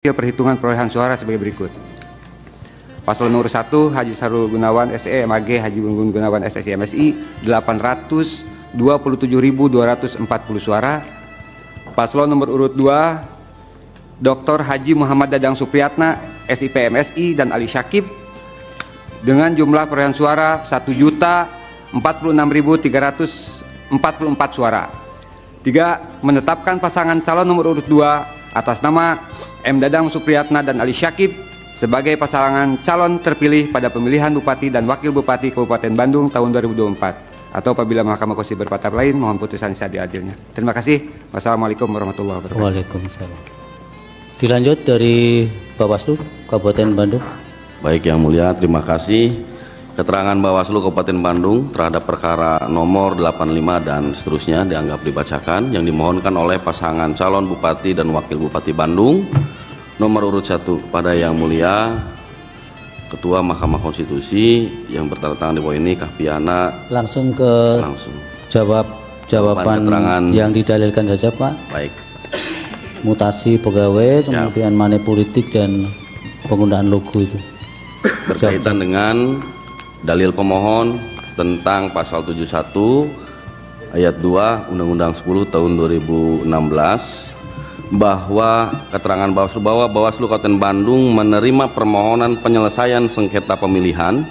Perhitungan perolehan suara sebagai berikut. Paslon nomor 1 Haji Sarul Gunawan SE MAG Haji Gun Gunawan SSI MSI 827.240 suara. Paslon nomor urut 2 Dr. Haji Muhammad Dadang Supriyatna SIP MSI dan Ali Syakib dengan jumlah perolehan suara 1.046.344 suara. 3. Menetapkan pasangan calon nomor urut 2 atas nama M. Dadang Supriyatna dan Ali Syakib sebagai pasangan calon terpilih pada pemilihan Bupati dan Wakil Bupati Kabupaten Bandung tahun 2024, atau apabila Mahkamah Konstitusi berpendapat lain, mohon putusan seadil-adilnya. Terima kasih. Wassalamualaikum warahmatullahi wabarakatuh. Waalaikumsalam. Dilanjut dari Bawaslu Kabupaten Bandung. Baik, Yang Mulia, terima kasih. Keterangan Bawaslu Kabupaten Bandung terhadap perkara nomor 85 dan seterusnya dianggap dibacakan, yang dimohonkan oleh pasangan calon Bupati dan Wakil Bupati Bandung nomor urut 1 kepada Yang Mulia Ketua Mahkamah Konstitusi yang bertanda tangan di bawah ini, Kahpiana. Langsung jawaban keterangan yang didalilkan saja, Pak. Baik. Mutasi pegawai, kemudian money politik dan penggunaan logo itu Berkaitan dengan dalil pemohon tentang pasal 71 ayat 2 Undang-Undang 10 tahun 2016 bahwa keterangan Bawaslu bahwa Bawaslu Kabupaten Bandung menerima permohonan penyelesaian sengketa pemilihan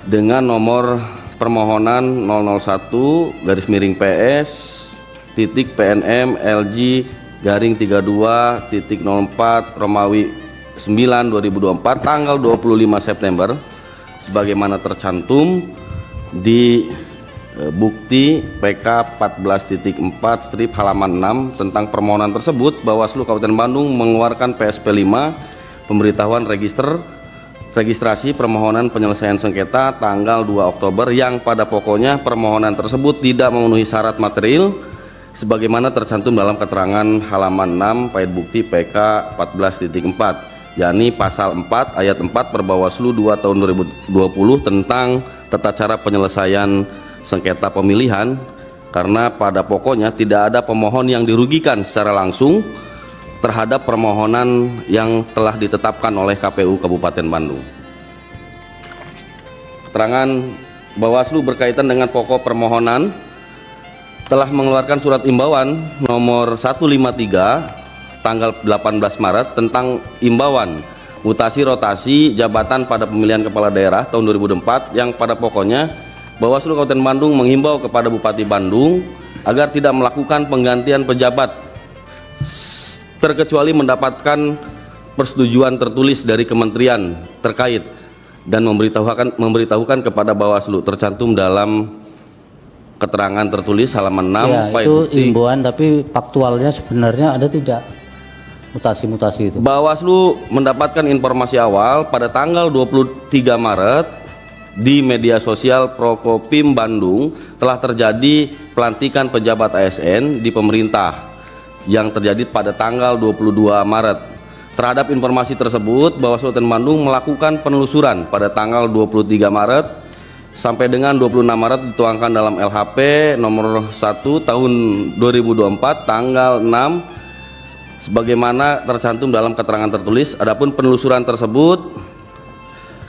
dengan nomor permohonan 001/PS titik PNM LG garing 32.04 Romawi 9/2024 tanggal 25 September sebagaimana tercantum di bukti PK 14.4 strip halaman 6 tentang permohonan tersebut. Bawaslu Kabupaten Bandung mengeluarkan PSP 5 pemberitahuan registrasi permohonan penyelesaian sengketa tanggal 2 Oktober yang pada pokoknya permohonan tersebut tidak memenuhi syarat material sebagaimana tercantum dalam keterangan halaman 6 pait bukti PK 14.4, yakni pasal 4 ayat 4 Perbawaslu 2 tahun 2020 tentang tata cara penyelesaian sengketa pemilihan, karena pada pokoknya tidak ada pemohon yang dirugikan secara langsung terhadap permohonan yang telah ditetapkan oleh KPU Kabupaten Bandung. Keterangan Bawaslu berkaitan dengan pokok permohonan telah mengeluarkan surat imbauan nomor 153 tanggal 18 Maret tentang imbauan mutasi rotasi jabatan pada pemilihan kepala daerah tahun 2004 yang pada pokoknya Bawaslu Kabupaten Bandung menghimbau kepada Bupati Bandung agar tidak melakukan penggantian pejabat terkecuali mendapatkan persetujuan tertulis dari kementerian terkait dan memberitahukan kepada Bawaslu tercantum dalam keterangan tertulis halaman 6 ya, itu imbauan, tapi faktualnya sebenarnya ada tidak mutasi-mutasi itu? Bawaslu mendapatkan informasi awal pada tanggal 23 Maret di media sosial Prokopim Bandung telah terjadi pelantikan pejabat ASN di pemerintah yang terjadi pada tanggal 22 Maret. Terhadap informasi tersebut, Bawaslu Kabupaten Bandung melakukan penelusuran pada tanggal 23 Maret sampai dengan 26 Maret dituangkan dalam LHP nomor 1 tahun 2024 tanggal 6 sebagaimana tercantum dalam keterangan tertulis. Adapun penelusuran tersebut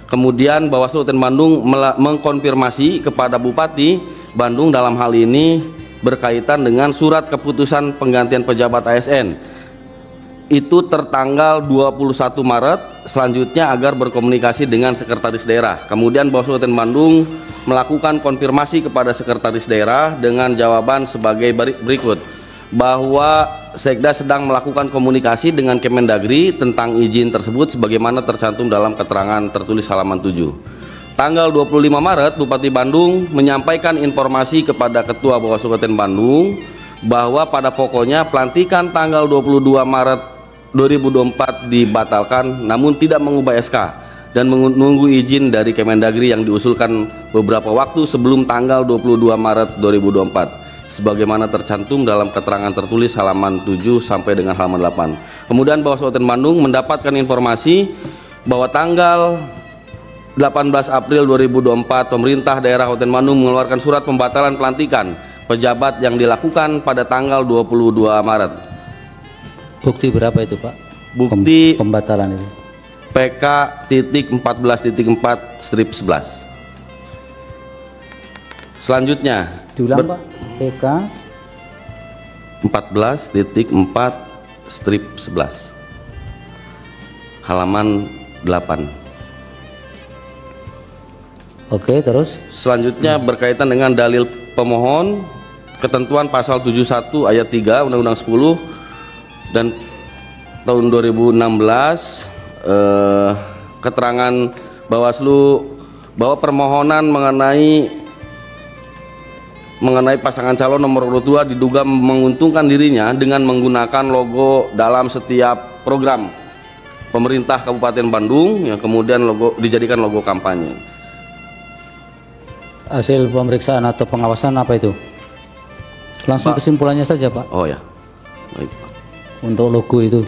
kemudian Bawaslu Kabupaten Bandung mengkonfirmasi kepada Bupati Bandung dalam hal ini berkaitan dengan surat keputusan penggantian pejabat ASN itu tertanggal 21 Maret selanjutnya agar berkomunikasi dengan sekretaris daerah. Kemudian Bawaslu Kabupaten Bandung melakukan konfirmasi kepada sekretaris daerah dengan jawaban sebagai berikut, bahwa Sekda sedang melakukan komunikasi dengan Kemendagri tentang izin tersebut sebagaimana tercantum dalam keterangan tertulis halaman 7. Tanggal 25 Maret Bupati Bandung menyampaikan informasi kepada Ketua Bawaslu Kabupaten Bandung bahwa pada pokoknya pelantikan tanggal 22 Maret 2024 dibatalkan namun tidak mengubah SK dan menunggu izin dari Kemendagri yang diusulkan beberapa waktu sebelum tanggal 22 Maret 2024 sebagaimana tercantum dalam keterangan tertulis halaman 7 sampai dengan halaman 8. Kemudian Bawaslu Kabupaten Bandung mendapatkan informasi bahwa tanggal 18 April 2024 pemerintah daerah Kabupaten Bandung mengeluarkan surat pembatalan pelantikan pejabat yang dilakukan pada tanggal 22 Maret. Bukti berapa itu, Pak? Bukti pembatalan itu. PK.14.4/11. Selanjutnya Diulang Pak, PK 14.4/11 halaman 8. Oke, terus Selanjutnya berkaitan dengan dalil pemohon, ketentuan pasal 71 ayat 3 Undang-Undang 10 dan tahun 2016, keterangan Bawaslu bahwa permohonan mengenai pasangan calon nomor urut 2 diduga menguntungkan dirinya dengan menggunakan logo dalam setiap program pemerintah Kabupaten Bandung yang kemudian dijadikan logo kampanye. hasil pemeriksaan atau pengawasan apa itu? Langsung Pak, kesimpulannya saja Pak. Oh ya, baik Pak. Untuk logo itu.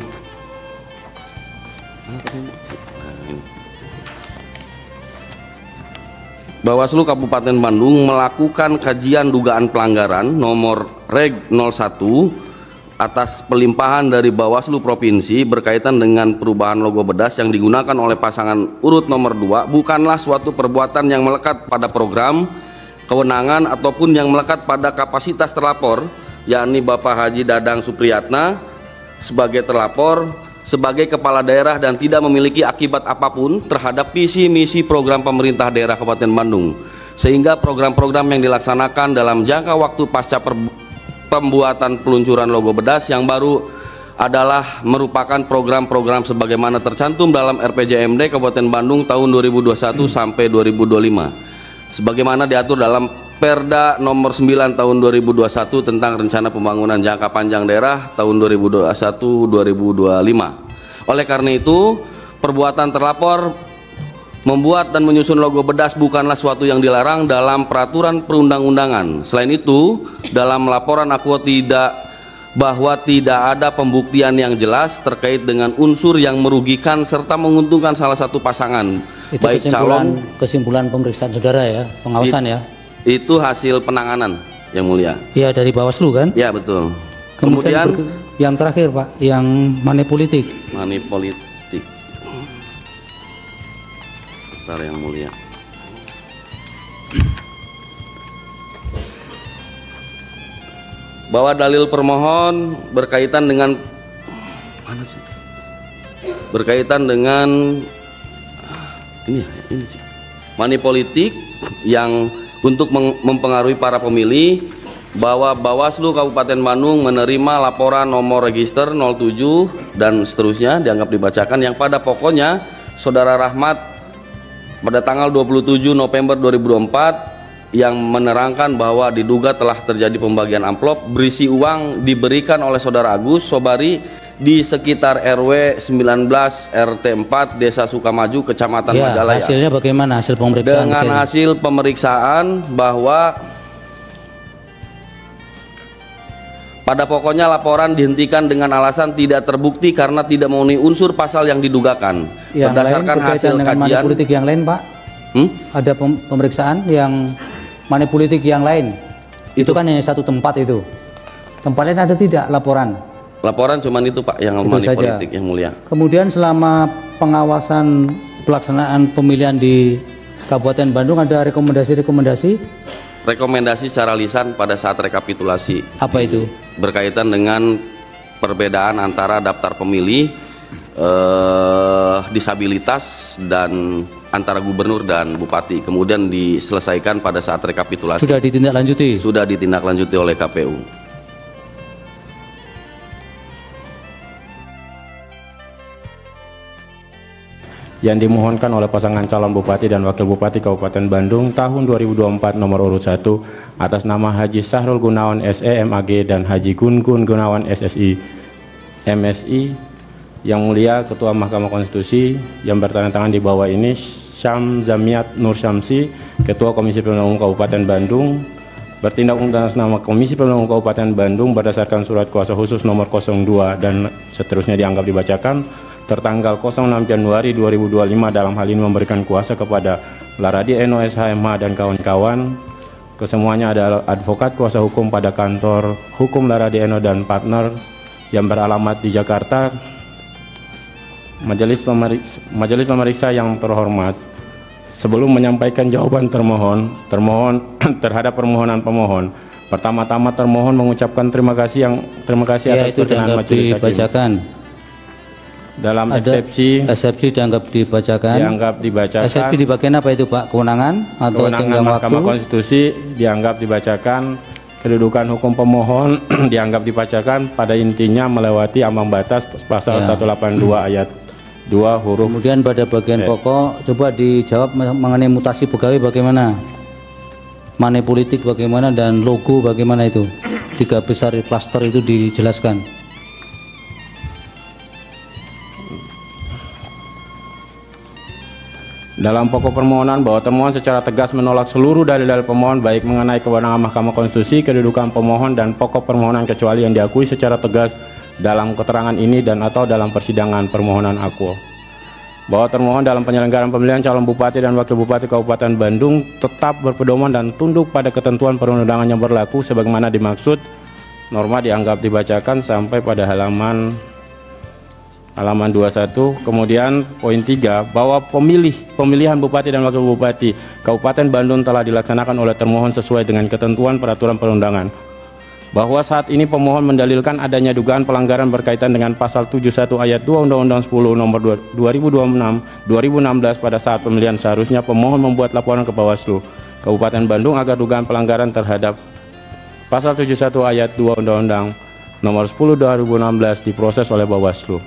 Bawaslu Kabupaten Bandung melakukan kajian dugaan pelanggaran nomor Reg 01 atas pelimpahan dari Bawaslu Provinsi berkaitan dengan perubahan logo bedas yang digunakan oleh pasangan urut nomor 2 bukanlah suatu perbuatan yang melekat pada program, kewenangan ataupun yang melekat pada kapasitas terlapor, yakni Bapak Haji Dadang Supriyatna sebagai terlapor, sebagai kepala daerah dan tidak memiliki akibat apapun terhadap visi misi program pemerintah daerah Kabupaten Bandung, sehingga program-program yang dilaksanakan dalam jangka waktu pasca pembuatan peluncuran logo bedas yang baru adalah merupakan program-program sebagaimana tercantum dalam RPJMD Kabupaten Bandung tahun 2021 sampai 2025 sebagaimana diatur dalam Perda nomor 9 tahun 2021 tentang rencana pembangunan jangka panjang daerah tahun 2021-2025. Oleh karena itu, perbuatan terlapor membuat dan menyusun logo bedas bukanlah suatu yang dilarang dalam peraturan perundang-undangan. Selain itu, dalam laporan aku tidak ada pembuktian yang jelas terkait dengan unsur yang merugikan serta menguntungkan salah satu pasangan. Itu baik kesimpulan pemeriksaan saudara ya, pengawasan ya. Itu hasil penanganan yang mulia. Ya, dari Bawaslu kan? Ya betul. Kemudian yang terakhir Pak, yang money politik. Money politik. Sebentar yang mulia. Bahwa dalil permohon berkaitan dengan mana sih? Berkaitan dengan ini sih. Money politik yang untuk mempengaruhi para pemilih, bahwa Bawaslu Kabupaten Bandung menerima laporan nomor register 07 dan seterusnya dianggap dibacakan yang pada pokoknya Saudara Rahmat pada tanggal 27 November 2024 yang menerangkan bahwa diduga telah terjadi pembagian amplop berisi uang diberikan oleh Saudara Agus Sobari di sekitar RW 19 RT 4 Desa Sukamaju Kecamatan Majalaya. Hasilnya bagaimana hasil pemeriksaan? Dengan hasil pemeriksaan bahwa pada pokoknya laporan dihentikan dengan alasan tidak terbukti karena tidak memenuhi unsur pasal yang didugakan. Yang berdasarkan lain, hasil dengan kajian politik yang lain Pak, ada pemeriksaan yang money politik yang lain. Itu kan hanya satu tempat itu. Tempat lain ada tidak laporan? Laporan cuman itu Pak yang money politik yang mulia. Kemudian selama pengawasan pelaksanaan pemilihan di Kabupaten Bandung ada rekomendasi secara lisan pada saat rekapitulasi. Apa itu? Berkaitan dengan perbedaan antara daftar pemilih disabilitas dan antara gubernur dan bupati, kemudian diselesaikan pada saat rekapitulasi. Sudah ditindaklanjuti? Sudah ditindaklanjuti oleh KPU. Yang dimohonkan oleh pasangan calon Bupati dan Wakil Bupati Kabupaten Bandung tahun 2024 nomor urut 1 atas nama Haji Sahrul Gunawan SE MAG dan Haji Gun Gunawan SSI MSI. Yang mulia Ketua Mahkamah Konstitusi yang bertandatangan di bawah ini Syam Zamiat Nur Syamsi, Ketua Komisi Pemilihan Umum Kabupaten Bandung, bertindak atas nama Komisi Pemilihan Umum Kabupaten Bandung berdasarkan surat kuasa khusus nomor 02 dan seterusnya dianggap dibacakan tertanggal 06 Januari 2025 dalam hal ini memberikan kuasa kepada Laradi Eno SHMH dan kawan-kawan. Kesemuanya adalah advokat kuasa hukum pada kantor hukum Laradi Eno dan partner yang beralamat di Jakarta Majelis pemeriksa yang terhormat, sebelum menyampaikan jawaban termohon terhadap permohonan pemohon, pertama-tama termohon mengucapkan terima kasih atas perkenan majelis hakim. Dalam eksepsi dianggap dibacakan. Eksepsi di bagian apa itu Pak? Kewenangan atau kewenangan Mahkamah Konstitusi dianggap dibacakan. Kedudukan hukum pemohon dianggap dibacakan, pada intinya melewati ambang batas pasal 182 ayat 2 huruf. Kemudian pada bagian pokok coba dijawab mengenai mutasi pegawai bagaimana, money politik bagaimana, dan logo bagaimana, itu 3 besar klaster itu dijelaskan. Dalam pokok permohonan bahwa termohon secara tegas menolak seluruh dalil-dalil pemohon baik mengenai kewenangan Mahkamah Konstitusi, kedudukan pemohon, dan pokok permohonan kecuali yang diakui secara tegas dalam keterangan ini dan atau dalam persidangan permohonan akuo. Bahwa termohon dalam penyelenggaraan pemilihan calon bupati dan wakil bupati Kabupaten Bandung tetap berpedoman dan tunduk pada ketentuan perundang-undangan yang berlaku sebagaimana dimaksud. Norma dianggap dibacakan sampai pada halaman 21. Kemudian poin 3, bahwa pemilihan bupati dan wakil bupati Kabupaten Bandung telah dilaksanakan oleh termohon sesuai dengan ketentuan peraturan perundangan. Bahwa saat ini pemohon mendalilkan adanya dugaan pelanggaran berkaitan dengan pasal 71 ayat 2 Undang-Undang 10 nomor 2016 pada saat pemilihan, seharusnya pemohon membuat laporan ke Bawaslu Kabupaten Bandung agar dugaan pelanggaran terhadap pasal 71 ayat 2 Undang-Undang nomor 10 2016 diproses oleh Bawaslu.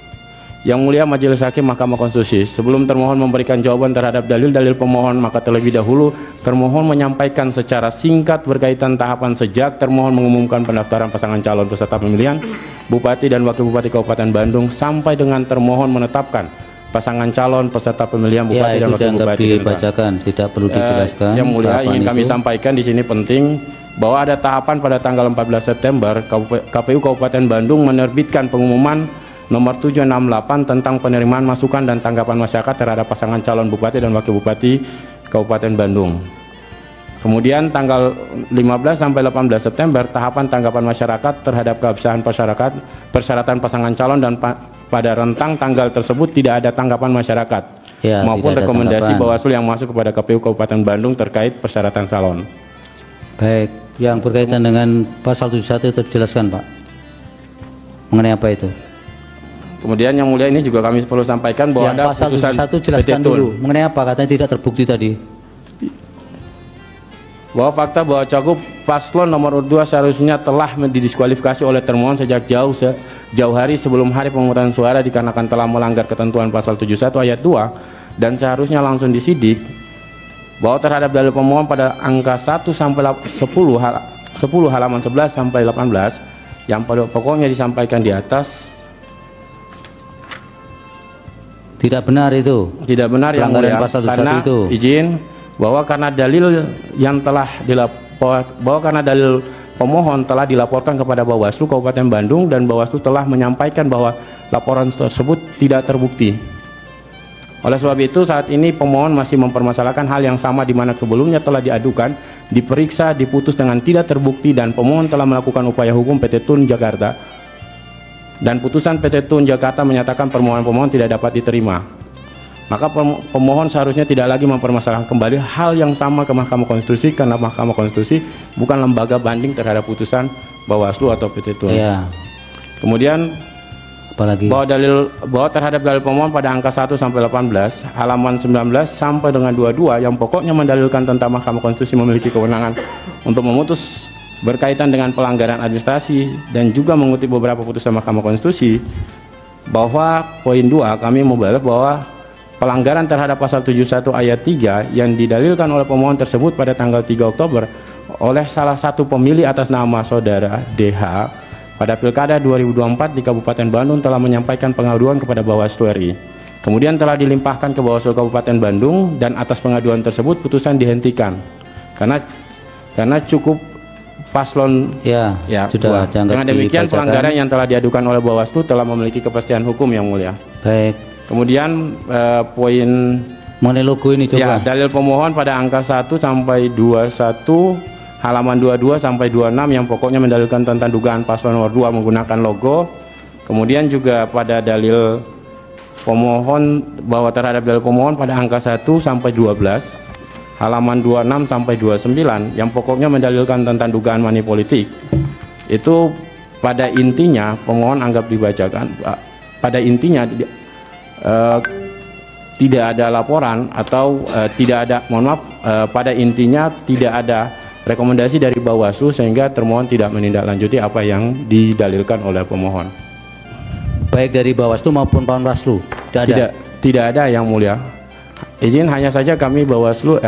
Yang Mulia Majelis Hakim Mahkamah Konstitusi, sebelum termohon memberikan jawaban terhadap dalil-dalil pemohon, maka terlebih dahulu termohon menyampaikan secara singkat berkaitan tahapan sejak termohon mengumumkan pendaftaran pasangan calon peserta pemilihan Bupati dan Wakil Bupati Kabupaten Bandung sampai dengan termohon menetapkan pasangan calon peserta pemilihan Bupati dan Wakil Bupati. Dibacakan, tidak perlu dijelaskan. Yang Mulia, ingin kami sampaikan di sini penting bahwa ada tahapan pada tanggal 14 September KPU Kabupaten Bandung menerbitkan pengumuman nomor 768 tentang penerimaan masukan dan tanggapan masyarakat terhadap pasangan calon bupati dan wakil bupati Kabupaten Bandung. Kemudian tanggal 15 sampai 18 September tahapan tanggapan masyarakat terhadap keabsahan persyaratan pasangan calon, dan pada rentang tanggal tersebut tidak ada tanggapan masyarakat maupun rekomendasi Bawaslu yang masuk kepada KPU Kabupaten Bandung terkait persyaratan calon. Baik, yang berkaitan dengan pasal 71 itu dijelaskan Pak, mengenai apa itu? Kemudian yang Mulia, ini juga kami perlu sampaikan bahwa yang ada pasal 71 jelaskan dulu mengenai apa, katanya tidak terbukti tadi. Bahwa fakta bahwa cagup paslon nomor 2 seharusnya telah didiskualifikasi oleh termohon sejak jauh hari sebelum hari pemungutan suara dikarenakan telah melanggar ketentuan pasal 71 ayat 2 dan seharusnya langsung disidik. Bahwa terhadap dalil pemohon pada angka 1 sampai 10 halaman 11 sampai 18 yang pada pokoknya disampaikan di atas tidak benar, itu tidak benar yang Mulia, karena itu izin bahwa karena dalil yang telah karena dalil pemohon telah dilaporkan kepada Bawaslu Kabupaten Bandung dan Bawaslu telah menyampaikan bahwa laporan tersebut tidak terbukti. Oleh sebab itu saat ini pemohon masih mempermasalahkan hal yang sama di mana sebelumnya telah diadukan, diperiksa, diputus dengan tidak terbukti, dan pemohon telah melakukan upaya hukum PT Tun Jakarta, dan putusan PT Tun Jakarta menyatakan permohonan pemohon tidak dapat diterima. Maka pemohon seharusnya tidak lagi mempermasalahkan kembali hal yang sama ke Mahkamah Konstitusi, karena Mahkamah Konstitusi bukan lembaga banding terhadap putusan Bawaslu atau PT Tun. Kemudian apalagi bahwa terhadap dalil pemohon pada angka 1 sampai 18 halaman 19 sampai dengan 22 yang pokoknya mendalilkan tentang Mahkamah Konstitusi memiliki kewenangan untuk memutus berkaitan dengan pelanggaran administrasi dan juga mengutip beberapa putusan Mahkamah Konstitusi, bahwa poin 2 kami membahas bahwa pelanggaran terhadap pasal 71 ayat 3 yang didalilkan oleh pemohon tersebut pada tanggal 3 Oktober oleh salah satu pemilih atas nama saudara DH pada Pilkada 2024 di Kabupaten Bandung telah menyampaikan pengaduan kepada Bawaslu RI. Kemudian telah dilimpahkan ke Bawaslu Kabupaten Bandung dan atas pengaduan tersebut putusan dihentikan karena cukup paslon sudah. Dengan demikian pelanggaran yang telah diadukan oleh Bawaslu telah memiliki kepastian hukum yang Mulia. Baik. Kemudian poin mengenai logo ini coba. Dalil pemohon pada angka 1 sampai 21 halaman 22 sampai 26 yang pokoknya mendalilkan tentang dugaan paslon nomor 2 menggunakan logo. Kemudian juga pada dalil pemohon bahwa terhadap dalil pemohon pada angka 1 sampai 12, halaman 26 sampai 29 yang pokoknya mendalilkan tentang dugaan money politik, itu pada intinya pemohon anggap dibacakan, pada intinya tidak ada laporan atau tidak ada, mohon maaf, pada intinya tidak ada rekomendasi dari Bawaslu sehingga termohon tidak menindaklanjuti apa yang didalilkan oleh pemohon. Baik dari Bawaslu maupun Panwaslu? Tidak ada yang mulia. Izin hanya saja kami Bawaslu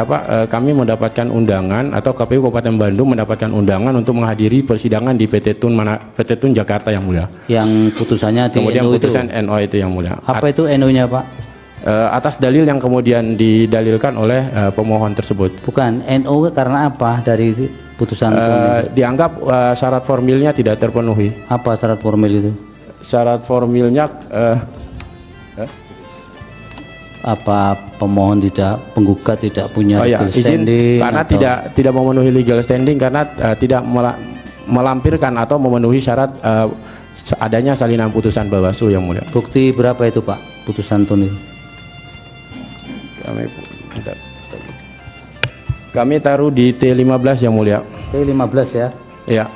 kami mendapatkan undangan atau KPU Kabupaten Bandung mendapatkan undangan untuk menghadiri persidangan di PT Tun Jakarta yang mulia. Yang putusannya di kemudian NU putusan itu? NO itu yang mulia. Apa itu NU-nya Pak? Atas dalil yang kemudian didalilkan oleh pemohon tersebut. Bukan, NU karena apa dari putusan dianggap syarat formilnya tidak terpenuhi. Apa syarat formil itu? Syarat formilnya apa pemohon penggugat tidak punya legal izin standing karena atau? tidak memenuhi legal standing karena tidak melampirkan atau memenuhi syarat adanya salinan putusan Bawaslu yang mulia. Bukti berapa itu Pak putusan Tun itu? Kami taruh di T15 yang mulia. T15 ya? Iya.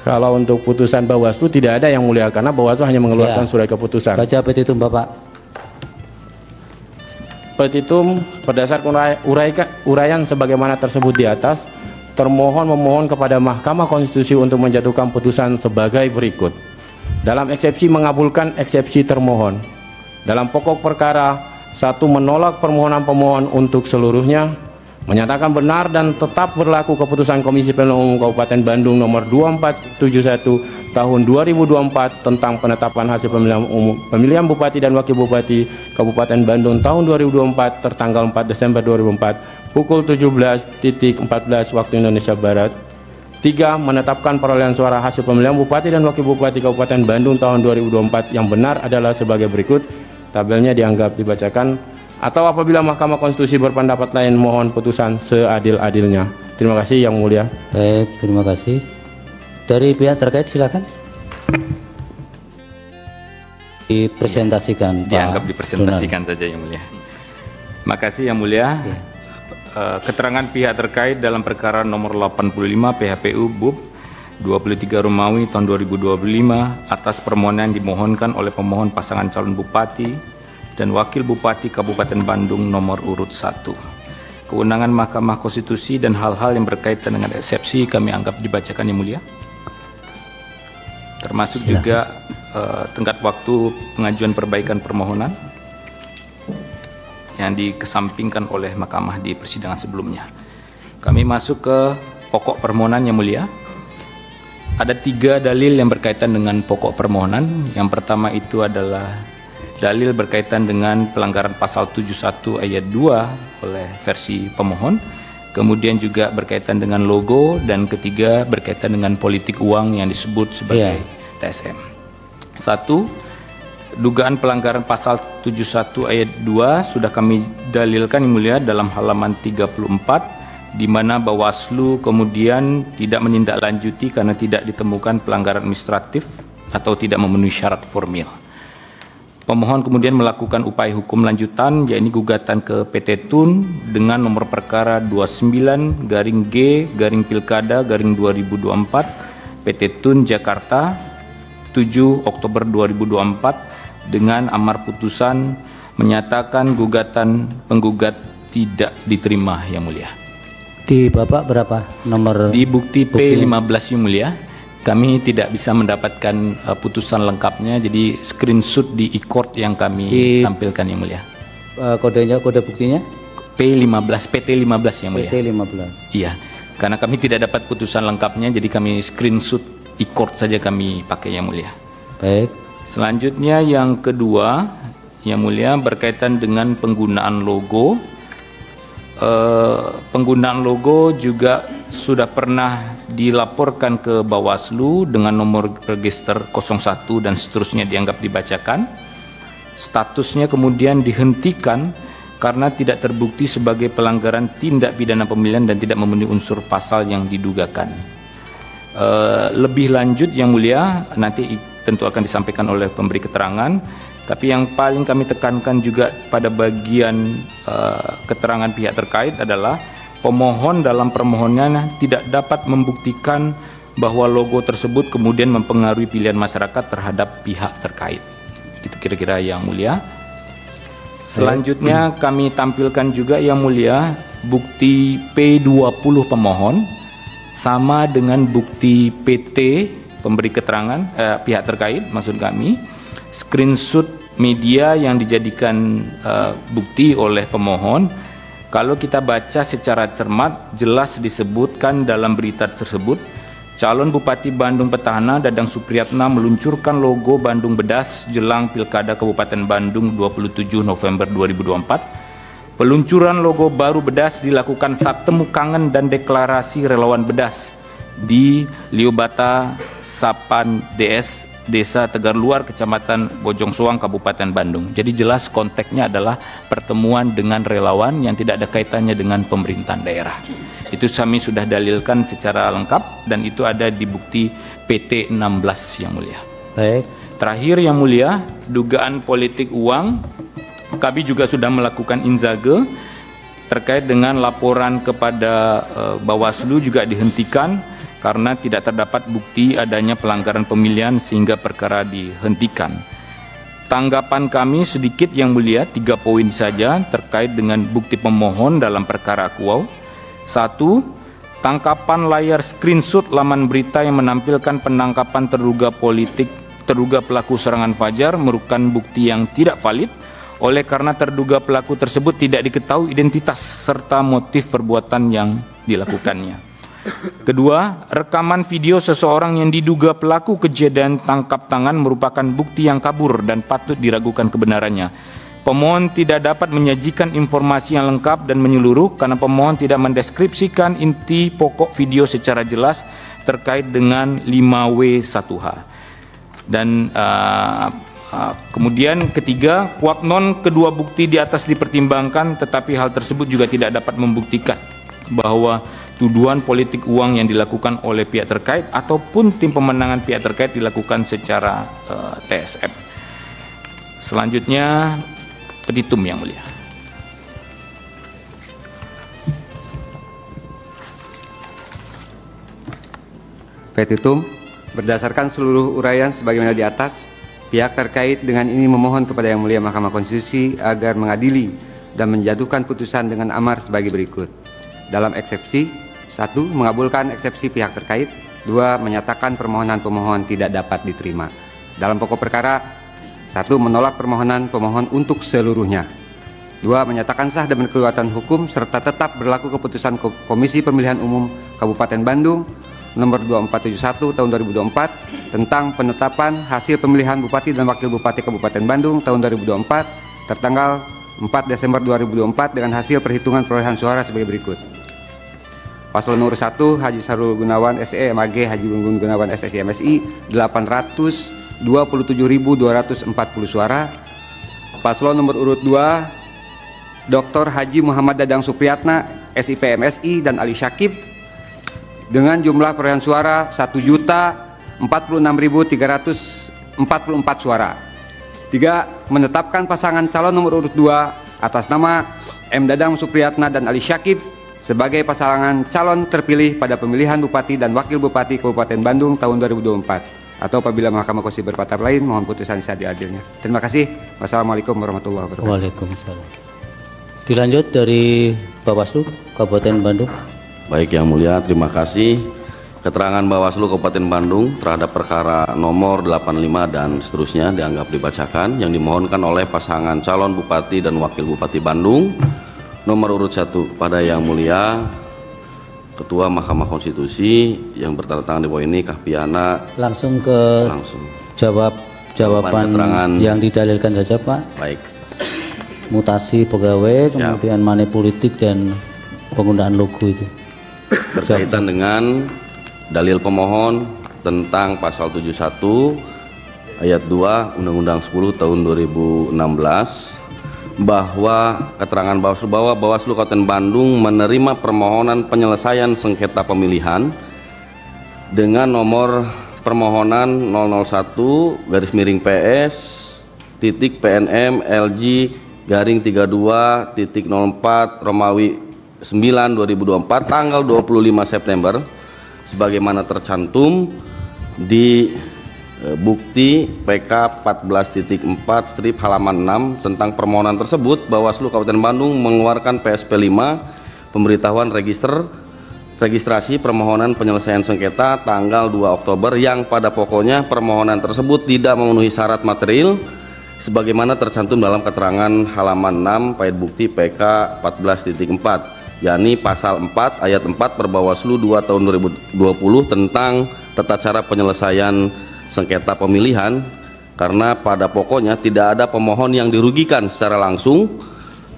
Kalau untuk putusan Bawaslu tidak ada yang mulia karena Bawaslu hanya mengeluarkan surat keputusan. Baca petitum Bapak. Petitum berdasarkan uraian sebagaimana tersebut di atas, termohon memohon kepada Mahkamah Konstitusi untuk menjatuhkan putusan sebagai berikut. Dalam eksepsi mengabulkan eksepsi termohon. Dalam pokok perkara, 1. Menolak permohonan pemohon untuk seluruhnya, menyatakan benar dan tetap berlaku keputusan Komisi Pemilihan Umum Kabupaten Bandung nomor 2471 tahun 2024 tentang penetapan hasil pemilihan Bupati dan Wakil Bupati Kabupaten Bandung tahun 2024 tertanggal 4 Desember 2004 pukul 17.14 waktu Indonesia Barat. 3. Menetapkan perolehan suara hasil pemilihan Bupati dan Wakil Bupati Kabupaten Bandung tahun 2024 yang benar adalah sebagai berikut. Tabelnya dianggap dibacakan. Atau apabila Mahkamah Konstitusi berpendapat lain, mohon putusan seadil-adilnya. Terima kasih yang mulia. Baik, terima kasih. Dari pihak terkait silakan. Dipresentasikan. Dianggap dipresentasikan saja yang mulia. Makasih yang mulia. Ya. Keterangan pihak terkait dalam perkara nomor 85 PHPU BUP 23 Romawi tahun 2025 atas permohonan dimohonkan oleh pemohon pasangan calon Bupati dan Wakil Bupati Kabupaten Bandung nomor urut 1. Kewenangan Mahkamah Konstitusi dan hal-hal yang berkaitan dengan eksepsi kami anggap dibacakan yang mulia. Termasuk juga tenggat waktu pengajuan perbaikan permohonan yang dikesampingkan oleh Mahkamah di persidangan sebelumnya. Kami masuk ke pokok permohonan yang mulia. Ada 3 dalil yang berkaitan dengan pokok permohonan. Yang pertama itu adalah dalil berkaitan dengan pelanggaran pasal 71 ayat 2 oleh versi pemohon. Kemudian juga berkaitan dengan logo, dan ketiga berkaitan dengan politik uang yang disebut sebagai TSM. 1. Dugaan pelanggaran pasal 71 ayat 2 sudah kami dalilkan yang mulia dalam halaman 34, di mana Bawaslu kemudian tidak menindaklanjuti karena tidak ditemukan pelanggaran administratif atau tidak memenuhi syarat formil. Pemohon kemudian melakukan upaya hukum lanjutan, yakni gugatan ke PT Tun dengan nomor perkara 29-Pilkada-2024 PT Tun Jakarta 7 Oktober 2024 dengan amar putusan menyatakan gugatan penggugat tidak diterima yang mulia. Di Bapak berapa nomor? Di bukti P15 yang mulia. Kami tidak bisa mendapatkan putusan lengkapnya, jadi screenshot di e-court yang kami tampilkan yang mulia. Kodenya, kode buktinya? P15, PT15 yang mulia. PT15. Iya, karena kami tidak dapat putusan lengkapnya, jadi kami screenshot e-court saja kami pakai yang mulia. Baik. Selanjutnya yang kedua yang mulia berkaitan dengan penggunaan logo. Penggunaan logo juga sudah pernah dilaporkan ke Bawaslu dengan nomor register 01 dan seterusnya dianggap dibacakan. Statusnya kemudian dihentikan karena tidak terbukti sebagai pelanggaran tindak pidana pemilihan dan tidak memenuhi unsur pasal yang didugakan. lebih lanjut yang mulia nanti tentu akan disampaikan oleh pemberi keterangan, tapi yang paling kami tekankan juga pada bagian keterangan pihak terkait adalah pemohon dalam permohonannya tidak dapat membuktikan bahwa logo tersebut kemudian mempengaruhi pilihan masyarakat terhadap pihak terkait. Itu kira-kira yang mulia. Selanjutnya kami tampilkan juga yang mulia bukti P20 pemohon sama dengan bukti PT pemberi keterangan pihak terkait, maksud kami screenshot media yang dijadikan bukti oleh pemohon. Kalau kita baca secara cermat, jelas disebutkan dalam berita tersebut, calon Bupati Bandung Petahana Dadang Supriyatna meluncurkan logo Bandung Bedas jelang Pilkada Kabupaten Bandung 27 November 2024. Peluncuran logo baru Bedas dilakukan saat temu kangen dan deklarasi relawan Bedas di Liobata Sapan DS, Desa Tegar Luar, Kecamatan Bojong Soang, Kabupaten Bandung. Jadi jelas konteksnya adalah pertemuan dengan relawan yang tidak ada kaitannya dengan pemerintahan daerah. Itu kami sudah dalilkan secara lengkap dan itu ada di bukti PT 16 yang mulia. Baik. Terakhir yang mulia, dugaan politik uang. Kami juga sudah melakukan inzage terkait dengan laporan kepada Bawaslu juga dihentikan karena tidak terdapat bukti adanya pelanggaran pemilihan sehingga perkara dihentikan. Tanggapan kami sedikit yang mulia, 3 poin saja terkait dengan bukti pemohon dalam perkara Akuau. 1. Tangkapan layar screenshot laman berita yang menampilkan penangkapan terduga pelaku serangan Fajar merupakan bukti yang tidak valid oleh karena terduga pelaku tersebut tidak diketahui identitas serta motif perbuatan yang dilakukannya. Kedua, rekaman video seseorang yang diduga pelaku kejadian tangkap tangan merupakan bukti yang kabur dan patut diragukan kebenarannya. Pemohon tidak dapat menyajikan informasi yang lengkap dan menyeluruh karena pemohon tidak mendeskripsikan inti pokok video secara jelas terkait dengan 5W1H. Dan kemudian ketiga, kuat non kedua bukti di atas dipertimbangkan, tetapi hal tersebut juga tidak dapat membuktikan bahwa tuduhan politik uang yang dilakukan oleh pihak terkait ataupun tim pemenangan pihak terkait dilakukan secara TSM. Selanjutnya petitum yang mulia. Petitum berdasarkan seluruh uraian sebagaimana di atas, pihak terkait dengan ini memohon kepada Yang Mulia Mahkamah Konstitusi agar mengadili dan menjatuhkan putusan dengan amar sebagai berikut. Dalam eksepsi, 1. Mengabulkan eksepsi pihak terkait. 2. Menyatakan permohonan pemohon tidak dapat diterima. Dalam pokok perkara, 1. Menolak permohonan pemohon untuk seluruhnya. 2. Menyatakan sah dan berkekuatan hukum serta tetap berlaku keputusan Komisi Pemilihan Umum Kabupaten Bandung nomor 2471 tahun 2024 tentang penetapan hasil pemilihan Bupati dan Wakil Bupati Kabupaten Bandung tahun 2024 tertanggal 4 Desember 2024 dengan hasil perhitungan perolehan suara sebagai berikut. Paslon nomor 1 Haji Sahrul Gunawan SE MAG Haji Gun Gunawan SSI MSI 827.240 suara. Paslon nomor urut 2 Dr. Haji Muhammad Dadang Supriyatna SIP MSI dan Ali Syakib dengan jumlah perolehan suara 1.046.344 suara. 3. Menetapkan pasangan calon nomor urut 2 atas nama M. Dadang Supriyatna dan Ali Syakib sebagai pasangan calon terpilih pada pemilihan Bupati dan Wakil Bupati Kabupaten Bandung tahun 2024. Atau apabila Mahkamah Konstitusi berpendapat lain, mohon putusan seadil-adilnya. Terima kasih. Wassalamualaikum warahmatullahi wabarakatuh. Waalaikumsalam. Dilanjut dari Bawaslu Kabupaten Bandung. Baik yang mulia, terima kasih. Keterangan Bawaslu Kabupaten Bandung terhadap perkara nomor 85 dan seterusnya dianggap dibacakan yang dimohonkan oleh pasangan calon Bupati dan Wakil Bupati Bandung nomor urut 1 pada yang mulia Ketua Mahkamah Konstitusi yang bertanda tangan di bawah ini Kahpiana. Langsung jawaban keterangan yang didalilkan saja Pak. Baik. Mutasi pegawai, kemudian money politik dan penggunaan logo itu. Berkaitan dengan dalil pemohon tentang pasal 71 ayat 2 Undang-Undang 10 tahun 2016 bahwa keterangan Bawaslu bahwa Bawaslu Kabupaten Bandung menerima permohonan penyelesaian sengketa pemilihan dengan nomor permohonan 001/PS titik PNM LG garing 32.04 Romawi 9 2024 tanggal 25 September sebagaimana tercantum di bukti PK 14.4 strip halaman 6 tentang permohonan tersebut. Bawaslu Kabupaten Bandung mengeluarkan PSP 5 pemberitahuan registrasi permohonan penyelesaian sengketa tanggal 2 Oktober yang pada pokoknya permohonan tersebut tidak memenuhi syarat material sebagaimana tercantum dalam keterangan halaman 6 pait bukti PK 14.4, yakni pasal 4 ayat 4 Perbawaslu 2 tahun 2020 tentang tata cara penyelesaian sengketa pemilihan, karena pada pokoknya tidak ada pemohon yang dirugikan secara langsung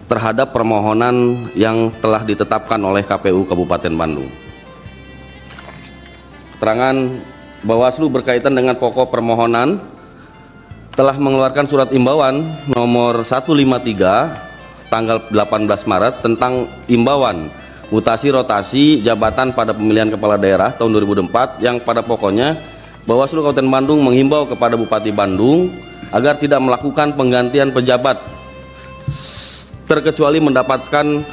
terhadap permohonan yang telah ditetapkan oleh KPU Kabupaten Bandung. Keterangan Bawaslu berkaitan dengan pokok permohonan telah mengeluarkan surat imbauan nomor 153 tanggal 18 Maret tentang imbauan mutasi rotasi jabatan pada pemilihan kepala daerah tahun 2004 yang pada pokoknya Bawaslu Kabupaten Bandung menghimbau kepada Bupati Bandung agar tidak melakukan penggantian pejabat terkecuali mendapatkan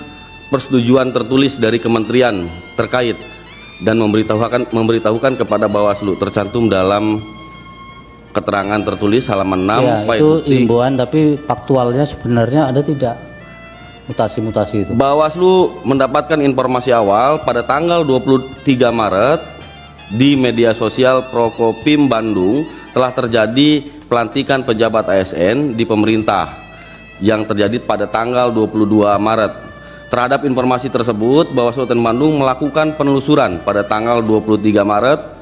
persetujuan tertulis dari kementerian terkait dan memberitahukan kepada Bawaslu tercantum dalam keterangan tertulis halaman 6 ya, itu imbauan, tapi faktualnya sebenarnya ada tidak mutasi-mutasi itu? Bawaslu mendapatkan informasi awal pada tanggal 23 Maret di media sosial Prokopim Bandung telah terjadi pelantikan pejabat ASN di pemerintah yang terjadi pada tanggal 22 Maret. Terhadap informasi tersebut, Bawaslu Kabupaten Bandung melakukan penelusuran pada tanggal 23 Maret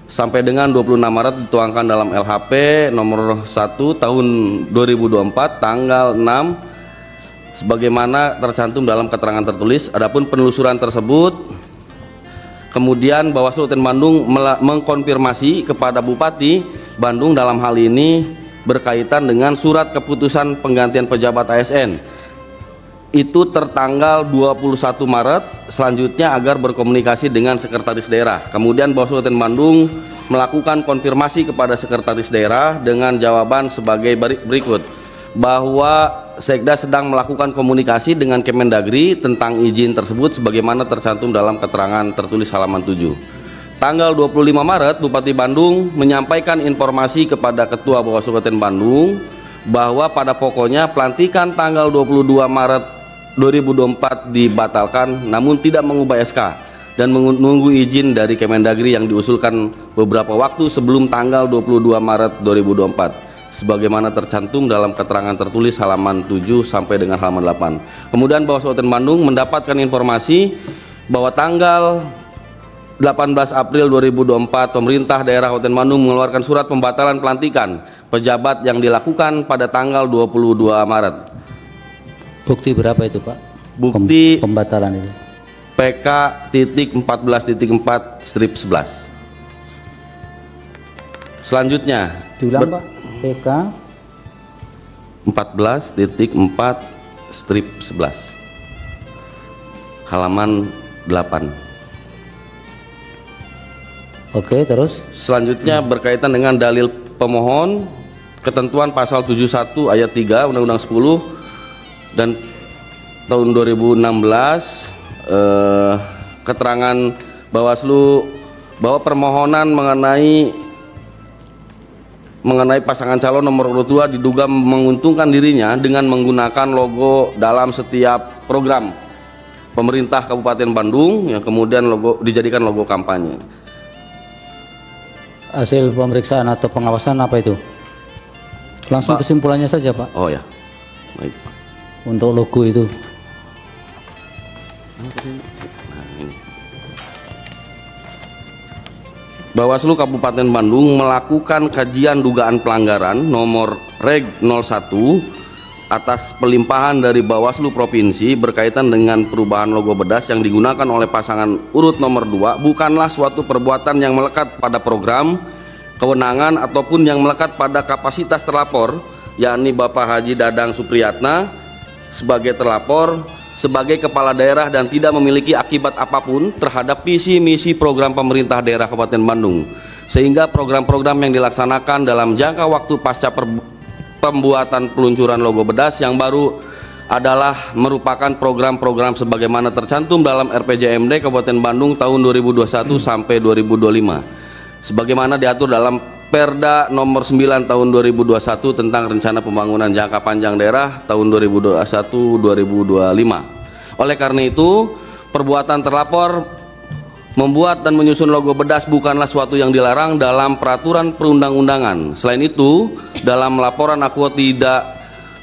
sampai dengan 26 Maret dituangkan dalam LHP nomor 1 tahun 2024 tanggal 6 sebagaimana tercantum dalam keterangan tertulis. Adapun penelusuran tersebut kemudian Bawaslu Kabupaten Bandung mengkonfirmasi kepada Bupati Bandung dalam hal ini berkaitan dengan surat keputusan penggantian pejabat ASN itu tertanggal 21 Maret selanjutnya agar berkomunikasi dengan sekretaris daerah. Kemudian Bawaslu Kabupaten Bandung melakukan konfirmasi kepada sekretaris daerah dengan jawaban sebagai berikut, bahwa Sekda sedang melakukan komunikasi dengan Kemendagri tentang izin tersebut sebagaimana tercantum dalam keterangan tertulis halaman 7. Tanggal 25 Maret, Bupati Bandung menyampaikan informasi kepada Ketua Bawaslu Kabupaten Bandung bahwa pada pokoknya pelantikan tanggal 22 Maret 2024 dibatalkan namun tidak mengubah SK dan menunggu izin dari Kemendagri yang diusulkan beberapa waktu sebelum tanggal 22 Maret 2024 sebagaimana tercantum dalam keterangan tertulis halaman 7 sampai dengan halaman 8. Kemudian Bawaslu Kabupaten Bandung mendapatkan informasi bahwa tanggal 18 April 2024 pemerintah daerah Kabupaten Bandung mengeluarkan surat pembatalan pelantikan pejabat yang dilakukan pada tanggal 22 Maret. Bukti berapa itu, Pak? Bukti pembatalan itu. PK titik 14.4 strip 11. Selanjutnya diulang Pak, PK 14.4 strip 11 halaman 8. Oke, terus selanjutnya berkaitan dengan dalil pemohon ketentuan pasal 71 ayat 3 Undang-Undang 10 dan tahun 2016 keterangan Bawaslu bahwa permohonan mengenai pasangan calon nomor urut 2 diduga menguntungkan dirinya dengan menggunakan logo dalam setiap program pemerintah Kabupaten Bandung yang kemudian dijadikan logo kampanye. Hasil pemeriksaan atau pengawasan apa itu? Langsung kesimpulannya saja, Pak. Oh ya, baik. Untuk logo itu. Bawaslu Kabupaten Bandung melakukan kajian dugaan pelanggaran nomor Reg 01 atas pelimpahan dari Bawaslu Provinsi berkaitan dengan perubahan logo bedas yang digunakan oleh pasangan urut nomor 2 bukanlah suatu perbuatan yang melekat pada program, kewenangan ataupun yang melekat pada kapasitas terlapor, yakni Bapak Haji Dadang Supriyatna sebagai terlapor sebagai kepala daerah dan tidak memiliki akibat apapun terhadap visi misi program pemerintah daerah Kabupaten Bandung, sehingga program-program yang dilaksanakan dalam jangka waktu pasca pembuatan peluncuran logo bedas yang baru adalah merupakan program-program sebagaimana tercantum dalam RPJMD Kabupaten Bandung tahun 2021 sampai 2025 sebagaimana diatur dalam Perda nomor 9 tahun 2021 tentang rencana pembangunan jangka panjang daerah tahun 2021-2025. Oleh karena itu, perbuatan terlapor membuat dan menyusun logo bedas bukanlah suatu yang dilarang dalam peraturan perundang-undangan. Selain itu, dalam laporan aku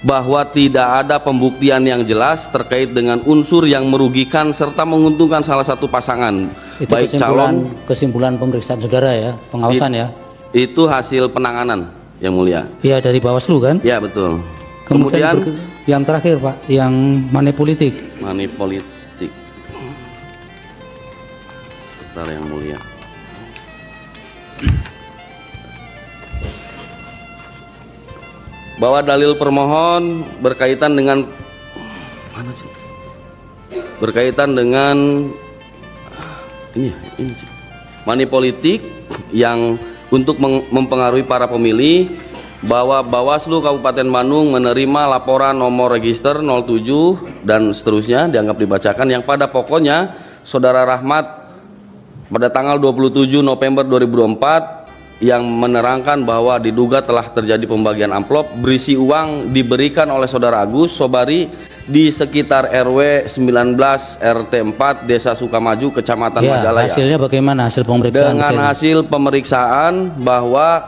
bahwa tidak ada pembuktian yang jelas terkait dengan unsur yang merugikan serta menguntungkan salah satu pasangan. Itu baik kesimpulan pemeriksaan saudara ya, pengawasan ya. Itu hasil penanganan, Yang Mulia. Iya, dari Bawaslu kan? Ya, betul. Kemudian yang terakhir Pak, yang money politik. Money politik. Sebentar Yang Mulia. Bahwa dalil permohon berkaitan dengan ini money politik yang untuk mempengaruhi para pemilih, bahwa Bawaslu Kabupaten Bandung menerima laporan nomor register 07 dan seterusnya dianggap dibacakan, yang pada pokoknya Saudara Rahmat pada tanggal 27 November 2024 yang menerangkan bahwa diduga telah terjadi pembagian amplop berisi uang diberikan oleh Saudara Agus Sobari di sekitar RW 19 RT 4 Desa Sukamaju, Kecamatan Majalaya. Hasilnya bagaimana hasil pemeriksaan? Dengan hasil pemeriksaan bahwa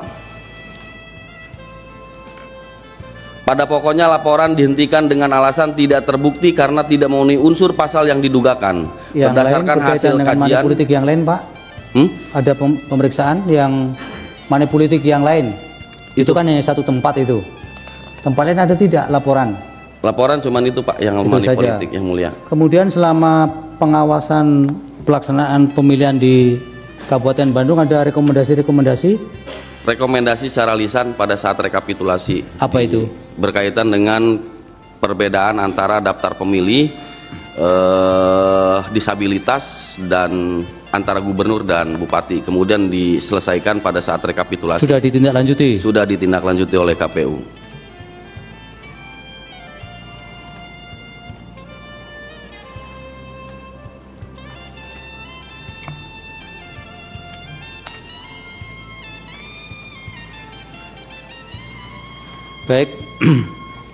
pada pokoknya laporan dihentikan dengan alasan tidak terbukti karena tidak memenuhi unsur pasal yang didugakan. Yang berdasarkan lain, hasil dengan kajian politik yang lain, Pak. Ada pemeriksaan yang money politik yang lain. Itu kan hanya satu tempat itu. Tempat lain ada tidak laporan? Laporan cuman itu Pak yang money politik, Yang Mulia. Kemudian selama pengawasan pelaksanaan pemilihan di Kabupaten Bandung ada rekomendasi-rekomendasi? Rekomendasi secara lisan pada saat rekapitulasi. Apa itu? Berkaitan dengan perbedaan antara daftar pemilih, disabilitas dan antara gubernur dan bupati, kemudian diselesaikan pada saat rekapitulasi. Sudah ditindaklanjuti? Sudah ditindaklanjuti oleh KPU. Baik,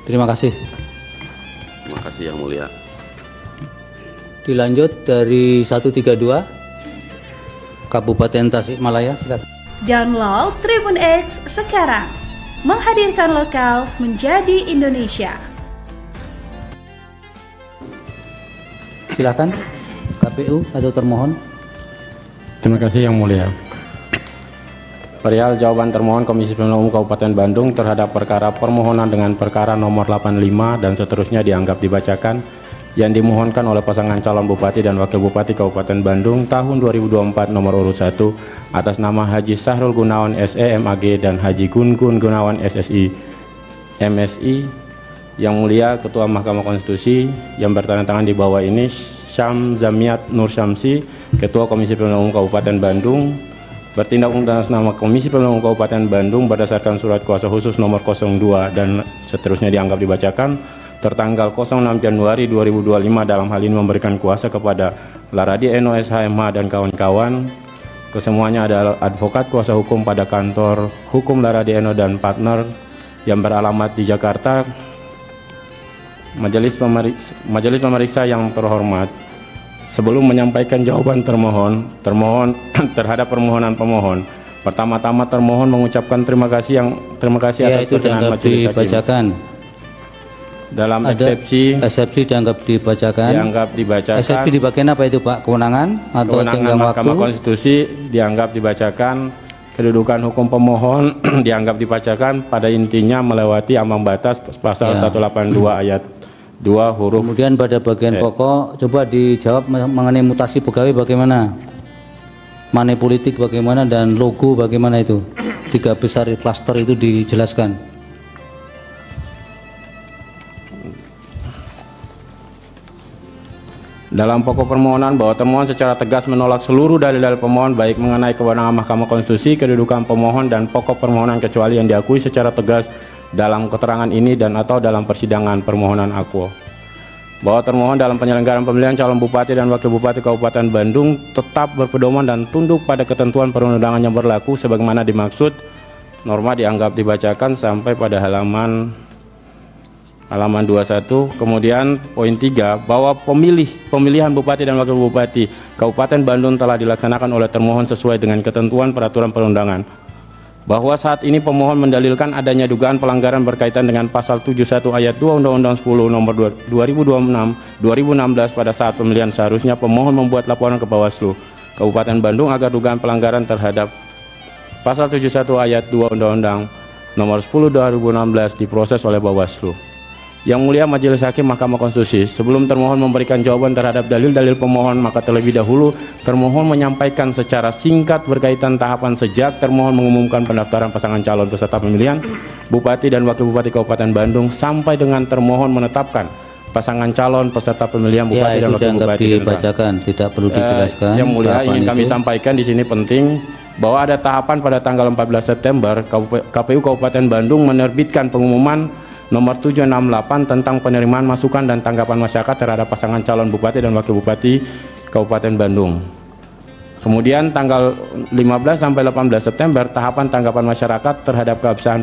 terima kasih. Terima kasih Yang Mulia. Dilanjut dari 132 Kabupaten Tasikmalaya, silakan. Download Tribun X sekarang, menghadirkan lokal menjadi Indonesia. Silakan KPU atau termohon. Terima kasih Yang Mulia. Perihal jawaban termohon Komisi Pemilihan Umum Kabupaten Bandung terhadap perkara permohonan dengan perkara nomor 85 dan seterusnya dianggap dibacakan, yang dimohonkan oleh pasangan calon Bupati dan Wakil Bupati Kabupaten Bandung tahun 2024 nomor urut 1 atas nama Haji Sahrul Gunawan SE MAG dan Haji Gun Gunawan SSI MSI. Yang Mulia Ketua Mahkamah Konstitusi yang bertanda tangan di bawah ini, Syam Zamiat Nur Syamsi, Ketua Komisi Pemilihan Umum Kabupaten Bandung, bertindak atas nama Komisi Pemilihan Umum Kabupaten Bandung berdasarkan surat kuasa khusus nomor 02 dan seterusnya dianggap dibacakan tertanggal 06 Januari 2025, dalam hal ini memberikan kuasa kepada Laradi Eno SHMH dan kawan-kawan. Kesemuanya adalah advokat kuasa hukum pada kantor hukum Laradi Eno dan partner yang beralamat di Jakarta. Majelis pemeriksa yang terhormat, sebelum menyampaikan jawaban termohon terhadap permohonan pemohon, pertama-tama termohon mengucapkan terima kasih atas perkenan majelis hakim. Dalam eksepsi dianggap dibacakan. Eksepsi di bagian apa itu Pak? Kewenangan atau tenggang waktu? Mahkamah Konstitusi dianggap dibacakan. Kedudukan hukum pemohon dianggap dibacakan, pada intinya melewati ambang batas pasal 182 ayat 2 huruf. Kemudian pada bagian pokok coba dijawab mengenai mutasi pegawai bagaimana? Money politik bagaimana dan logo bagaimana itu? 3 besar klaster itu dijelaskan. Dalam pokok permohonan bahwa termohon secara tegas menolak seluruh dalil-dalil pemohon baik mengenai kewenangan Mahkamah Konstitusi, kedudukan pemohon dan pokok permohonan kecuali yang diakui secara tegas dalam keterangan ini dan atau dalam persidangan permohonan akuo. Bahwa termohon dalam penyelenggaraan pemilihan calon bupati dan wakil bupati Kabupaten Bandung tetap berpedoman dan tunduk pada ketentuan perundang-undangan yang berlaku sebagaimana dimaksud. Norma dianggap dibacakan sampai pada halaman 21. Kemudian poin 3, bahwa pemilihan bupati dan wakil bupati Kabupaten Bandung telah dilaksanakan oleh termohon sesuai dengan ketentuan peraturan perundangan. Bahwa saat ini pemohon mendalilkan adanya dugaan pelanggaran berkaitan dengan pasal 71 ayat 2 Undang-Undang 10 nomor 2016 pada saat pemilihan seharusnya pemohon membuat laporan ke Bawaslu Kabupaten Bandung agar dugaan pelanggaran terhadap pasal 71 ayat 2 Undang-Undang nomor 10 2016 diproses oleh Bawaslu. Yang Mulia Majelis Hakim Mahkamah Konstitusi, sebelum termohon memberikan jawaban terhadap dalil-dalil pemohon, maka terlebih dahulu termohon menyampaikan secara singkat berkaitan tahapan sejak termohon mengumumkan pendaftaran pasangan calon peserta pemilihan Bupati dan Wakil Bupati Kabupaten Bandung sampai dengan termohon menetapkan pasangan calon peserta pemilihan Bupati dan Wakil Bupati. Dibacakan, tidak perlu dijelaskan. Yang Mulia, ingin kami sampaikan di sini penting bahwa ada tahapan pada tanggal 14 September KPU Kabupaten Bandung menerbitkan pengumuman nomor 768 tentang penerimaan masukan dan tanggapan masyarakat terhadap pasangan calon bupati dan wakil bupati Kabupaten Bandung. Kemudian tanggal 15 sampai 18 September tahapan tanggapan masyarakat terhadap keabsahan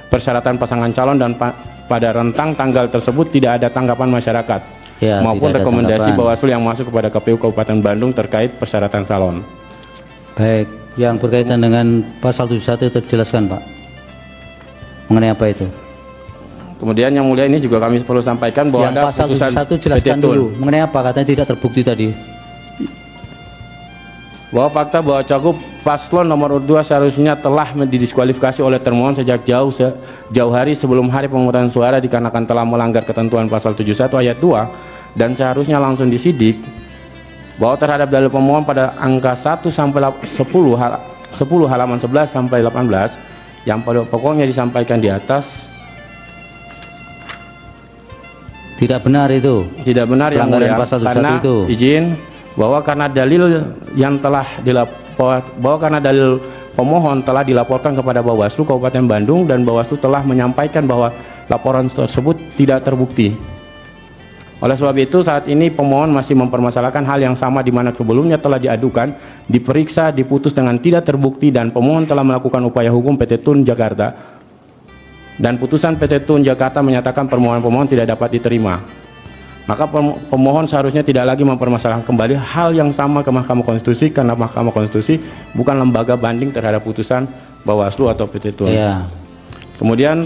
persyaratan pasangan calon dan pada rentang tanggal tersebut tidak ada tanggapan masyarakat maupun rekomendasi Bawaslu yang masuk kepada KPU Kabupaten Bandung terkait persyaratan calon. Baik, yang berkaitan dengan pasal 71 itu dijelaskan Pak. Mengenai apa itu? Kemudian yang Mulia ini juga kami perlu sampaikan bahwa yang ada pasal putusan 71 jelaskan dulu. Mengenai apa? Katanya tidak terbukti tadi. Bahwa fakta bahwa cagup paslon nomor 2 seharusnya telah didiskualifikasi oleh termohon sejak jauh hari sebelum hari pemungutan suara dikarenakan telah melanggar ketentuan pasal 71 ayat 2 dan seharusnya langsung disidik. Bahwa terhadap dalil pemohon pada angka 1 sampai 10 halaman 11 sampai 18 yang pada pokoknya disampaikan di atas tidak benar itu. Tidak benar yang Mulia, karena itu. Izin bahwa karena dalil yang telah karena dalil pemohon telah dilaporkan kepada Bawaslu Kabupaten Bandung dan Bawaslu telah menyampaikan bahwa laporan tersebut tidak terbukti. Oleh sebab itu saat ini pemohon masih mempermasalahkan hal yang sama di mana sebelumnya telah diadukan, diperiksa, diputus dengan tidak terbukti dan pemohon telah melakukan upaya hukum PT Tun Jakarta. Dan putusan PT Tun Jakarta menyatakan permohonan pemohon tidak dapat diterima. Maka pemohon seharusnya tidak lagi mempermasalahkan kembali hal yang sama ke Mahkamah Konstitusi karena Mahkamah Konstitusi bukan lembaga banding terhadap putusan Bawaslu atau PT Tun. Ya. Kemudian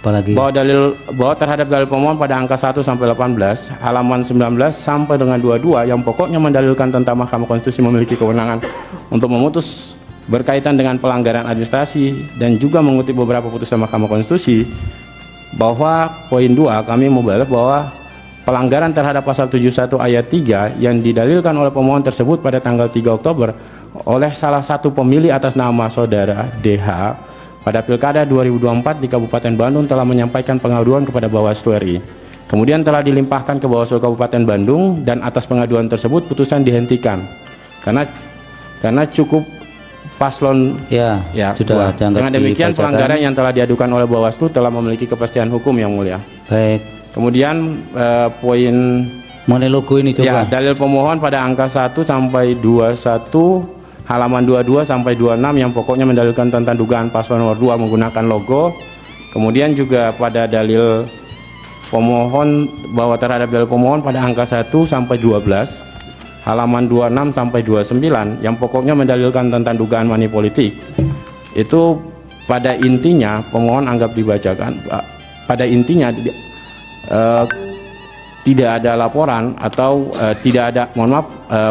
apalagi? Bahwa terhadap dalil pemohon pada angka 1 sampai 18, halaman 19 sampai dengan 22 yang pokoknya mendalilkan tentang Mahkamah Konstitusi memiliki kewenangan untuk memutus berkaitan dengan pelanggaran administrasi dan juga mengutip beberapa putusan Mahkamah Konstitusi, bahwa poin 2 kami membahas bahwa pelanggaran terhadap pasal 71 ayat 3 yang didalilkan oleh pemohon tersebut pada tanggal 3 Oktober oleh salah satu pemilih atas nama saudara DH pada Pilkada 2024 di Kabupaten Bandung telah menyampaikan pengaduan kepada Bawaslu RI. Kemudian telah dilimpahkan ke Bawaslu Kabupaten Bandung dan atas pengaduan tersebut putusan dihentikan karena cukup paslon sudah. Dengan demikian pelanggaran yang telah diadukan oleh Bawaslu telah memiliki kepastian hukum yang Mulia. Baik. Kemudian poin mengenai logo ini coba. Dalil pemohon pada angka 1 sampai 21 halaman 22 sampai 26 yang pokoknya mendalilkan tentang dugaan paslon nomor 2 menggunakan logo. Kemudian juga pada dalil pemohon bahwa terhadap dalil pemohon pada angka 1 sampai 12 halaman 26 sampai 29 yang pokoknya mendalilkan tentang dugaan money politik. Itu pada intinya pemohon anggap dibacakan pada intinya tidak ada laporan atau tidak ada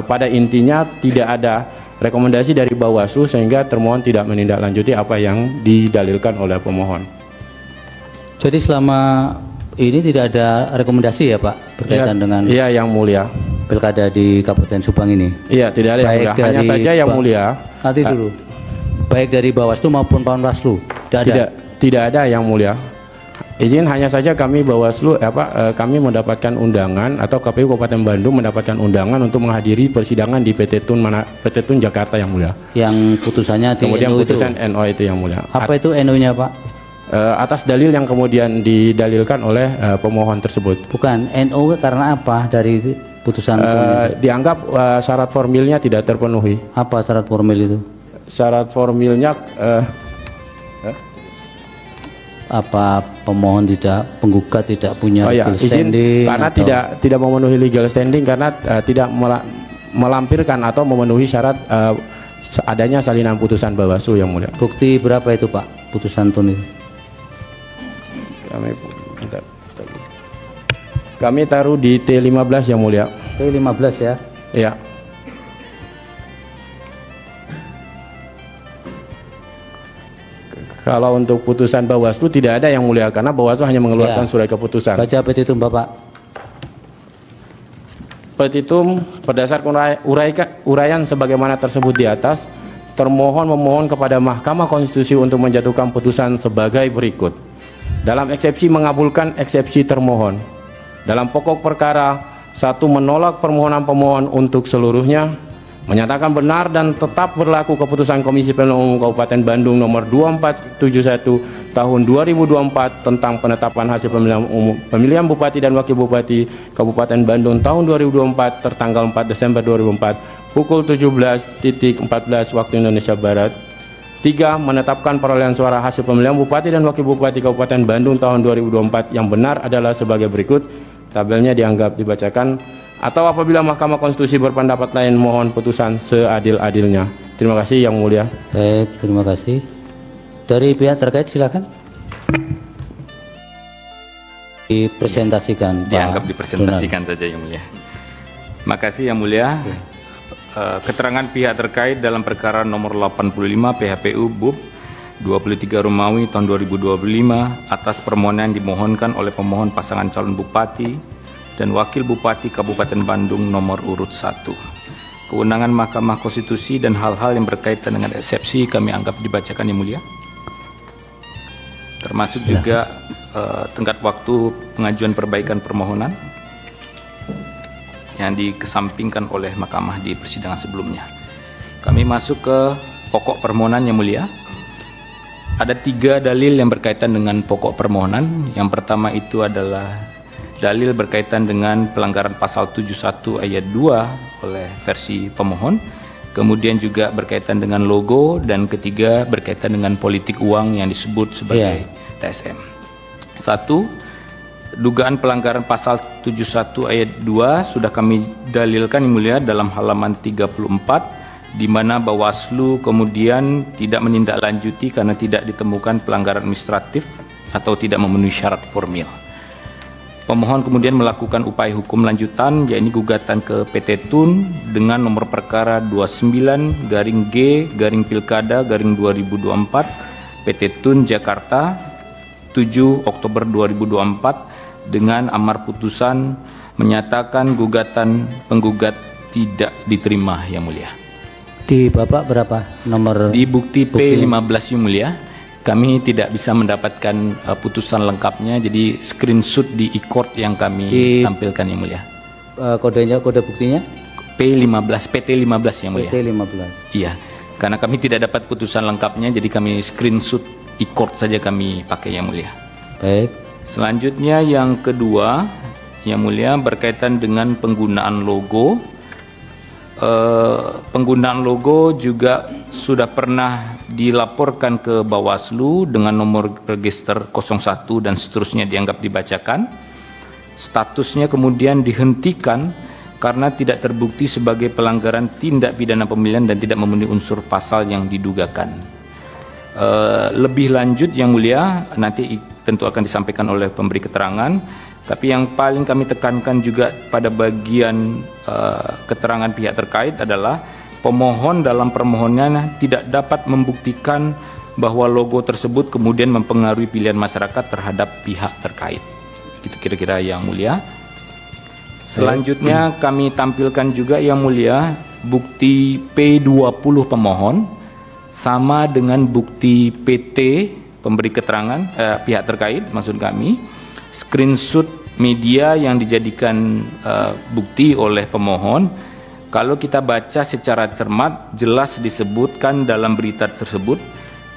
pada intinya tidak ada rekomendasi dari Bawaslu sehingga termohon tidak menindaklanjuti apa yang didalilkan oleh pemohon. Jadi selama ini tidak ada rekomendasi ya Pak berkaitan dengan yang Mulia pilkada di Kabupaten Subang ini? Iya, tidak ada yang Mulia. Hanya saja yang Mulia. Nanti dulu. Baik dari Bawaslu maupun Panwaslu. Tidak ada yang Mulia. Izin hanya saja kami Bawaslu kami mendapatkan undangan atau KPU Kabupaten Bandung mendapatkan undangan untuk menghadiri persidangan di PT Tun Jakarta yang mulia. Yang putusannya di kemudian NU putusan NO itu yang mulia. Apa itu NU-nya, Pak? Atas dalil yang kemudian didalilkan oleh pemohon tersebut. Bukan, NU karena apa dari putusan dianggap syarat formilnya tidak terpenuhi. Apa syarat formil itu? Syarat formilnya apa pemohon penggugat tidak punya legal izin standing karena atau? tidak memenuhi legal standing karena tidak melampirkan atau memenuhi syarat adanya salinan putusan Bawaslu yang mulia. Bukti berapa itu, Pak, putusan Tun itu? Kami taruh di T15 yang mulia. T15 ya? Iya. Kalau untuk putusan Bawaslu tidak ada yang mulia karena Bawaslu hanya mengeluarkan surat keputusan. Baca petitum Bapak. Petitum berdasarkan uraian sebagaimana tersebut di atas, termohon memohon kepada Mahkamah Konstitusi untuk menjatuhkan putusan sebagai berikut. Dalam eksepsi mengabulkan eksepsi termohon. Dalam pokok perkara, 1. Menolak permohonan pemohon untuk seluruhnya. Menyatakan benar dan tetap berlaku keputusan Komisi Pemilihan Umum Kabupaten Bandung nomor 2471 tahun 2024 tentang penetapan hasil pemilihan Bupati dan Wakil Bupati Kabupaten Bandung tahun 2024 tertanggal 4 Desember 2004 pukul 17.14 waktu Indonesia Barat. 3. Menetapkan perolehan suara hasil pemilihan Bupati dan Wakil Bupati Kabupaten Bandung tahun 2024 yang benar adalah sebagai berikut. Tabelnya dianggap dibacakan. Atau apabila Mahkamah Konstitusi berpendapat lain, mohon putusan seadil-adilnya. Terima kasih yang mulia. Baik, terima kasih. Dari pihak terkait silakan. Dipresentasikan. Dianggap dipresentasikan saja yang mulia. Makasih yang mulia. Keterangan pihak terkait dalam perkara nomor 85 PHPU BUP 23 Romawi tahun 2025 atas permohonan dimohonkan oleh pemohon pasangan calon Bupati dan Wakil Bupati Kabupaten Bandung nomor urut 1. Kewenangan Mahkamah Konstitusi dan hal-hal yang berkaitan dengan eksepsi kami anggap dibacakan yang mulia. Termasuk juga tenggat waktu pengajuan perbaikan permohonan yang dikesampingkan oleh Mahkamah di persidangan sebelumnya. Kami masuk ke pokok permohonan yang mulia. Ada 3 dalil yang berkaitan dengan pokok permohonan. Yang pertama itu adalah dalil berkaitan dengan pelanggaran pasal 71 ayat 2 oleh versi pemohon, kemudian juga berkaitan dengan logo, dan ketiga berkaitan dengan politik uang yang disebut sebagai TSM. 1. Dugaan pelanggaran pasal 71 ayat 2 sudah kami dalilkan yang mulia dalam halaman 34, di mana Bawaslu kemudian tidak menindaklanjuti karena tidak ditemukan pelanggaran administratif atau tidak memenuhi syarat formil. Pemohon kemudian melakukan upaya hukum lanjutan, yaitu gugatan ke PT Tun dengan nomor perkara 29-G-Pilkada-2024 PT Tun Jakarta 7 Oktober 2024 dengan amar putusan menyatakan gugatan penggugat tidak diterima yang mulia. Di Bapak berapa nomor? Di bukti P15 yang mulia. Kami tidak bisa mendapatkan putusan lengkapnya, jadi screenshot di e-court yang kami tampilkan yang mulia. Kodenya, kode buktinya? P15, PT15 yang mulia. PT15. Iya, karena kami tidak dapat putusan lengkapnya, jadi kami screenshot e-court saja kami pakai yang mulia. Baik. Selanjutnya yang kedua, yang mulia, berkaitan dengan penggunaan logo. Penggunaan logo juga sudah pernah dilaporkan ke Bawaslu dengan nomor register 01 dan seterusnya dianggap dibacakan. Statusnya kemudian dihentikan karena tidak terbukti sebagai pelanggaran tindak pidana pemilihan dan tidak memenuhi unsur pasal yang didugakan. Lebih lanjut yang mulia nanti tentu akan disampaikan oleh pemberi keterangan. Tapi yang paling kami tekankan juga pada bagian keterangan pihak terkait adalah pemohon dalam permohonannya tidak dapat membuktikan bahwa logo tersebut kemudian mempengaruhi pilihan masyarakat terhadap pihak terkait. Itu kira-kira yang mulia. Selanjutnya kami tampilkan juga yang mulia bukti P20 pemohon sama dengan bukti PT pemberi keterangan pihak terkait, maksud kami, screenshot media yang dijadikan bukti oleh pemohon. Kalau kita baca secara cermat, jelas disebutkan dalam berita tersebut,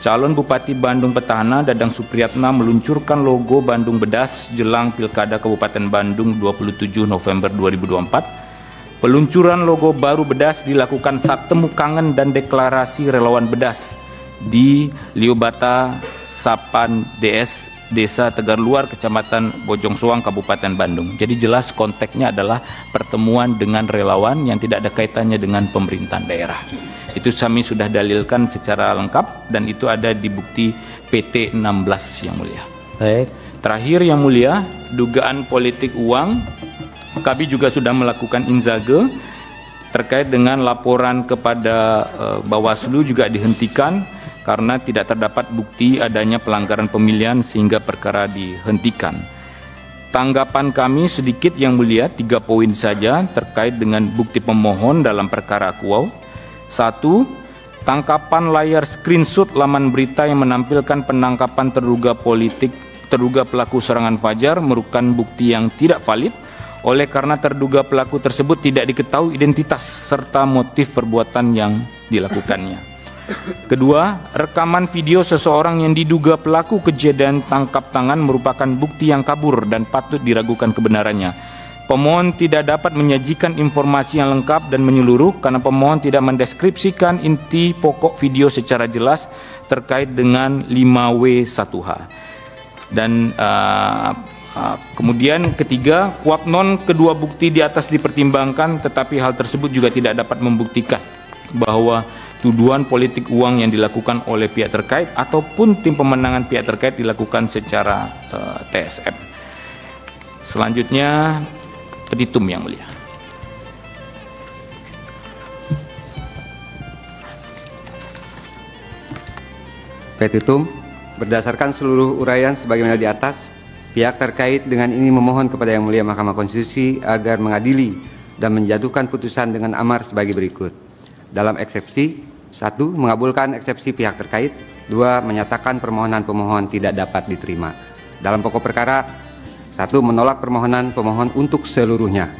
calon Bupati Bandung Petahana Dadang Supriyatna meluncurkan logo Bandung Bedas jelang Pilkada Kabupaten Bandung 27 November 2024. Peluncuran logo baru Bedas dilakukan saat temu kangen dan deklarasi relawan Bedas di Liobata Sapan DS, Desa Tegar Luar, Kecamatan Bojong Soang, Kabupaten Bandung. Jadi jelas konteksnya adalah pertemuan dengan relawan yang tidak ada kaitannya dengan pemerintahan daerah. Itu kami sudah dalilkan secara lengkap dan itu ada di bukti PT 16 yang mulia. Baik. Terakhir yang mulia, dugaan politik uang, kami juga sudah melakukan inzage terkait dengan laporan kepada Bawaslu juga dihentikan karena tidak terdapat bukti adanya pelanggaran pemilihan sehingga perkara dihentikan. Tanggapan kami sedikit yang mulia, 3 poin saja terkait dengan bukti pemohon dalam perkara Akuau. 1. Tangkapan layar screenshot laman berita yang menampilkan penangkapan terduga pelaku serangan Fajar merupakan bukti yang tidak valid oleh karena terduga pelaku tersebut tidak diketahui identitas serta motif perbuatan yang dilakukannya. Kedua, rekaman video seseorang yang diduga pelaku kejadian tangkap tangan merupakan bukti yang kabur dan patut diragukan kebenarannya. Pemohon tidak dapat menyajikan informasi yang lengkap dan menyeluruh karena pemohon tidak mendeskripsikan inti pokok video secara jelas terkait dengan 5W1H. Dan kemudian ketiga, kuat non kedua bukti di atas dipertimbangkan, tetapi hal tersebut juga tidak dapat membuktikan bahwa tuduhan politik uang yang dilakukan oleh pihak terkait ataupun tim pemenangan pihak terkait dilakukan secara TSM. Selanjutnya, petitum yang mulia. Petitum, berdasarkan seluruh uraian sebagaimana di atas, pihak terkait dengan ini memohon kepada Yang Mulia Mahkamah Konstitusi agar mengadili dan menjatuhkan putusan dengan amar sebagai berikut. Dalam eksepsi, 1. Mengabulkan eksepsi pihak terkait. 2. Menyatakan permohonan pemohon tidak dapat diterima. Dalam pokok perkara, 1. Menolak permohonan pemohon untuk seluruhnya.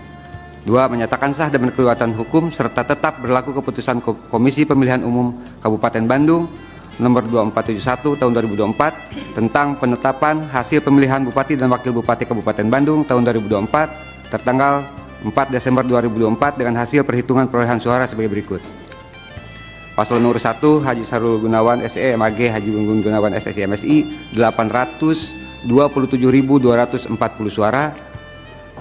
2. Menyatakan sah dan berkekuatan hukum serta tetap berlaku keputusan Komisi Pemilihan Umum Kabupaten Bandung nomor 2471 tahun 2024 tentang penetapan hasil pemilihan Bupati dan Wakil Bupati Kabupaten Bandung tahun 2024 tertanggal 4 Desember 2024 dengan hasil perhitungan perolehan suara sebagai berikut. Paslon nomor 1 Haji Sahrul Gunawan SE MAG Haji Gunggun Gunawan SSI MSI 827.240 suara.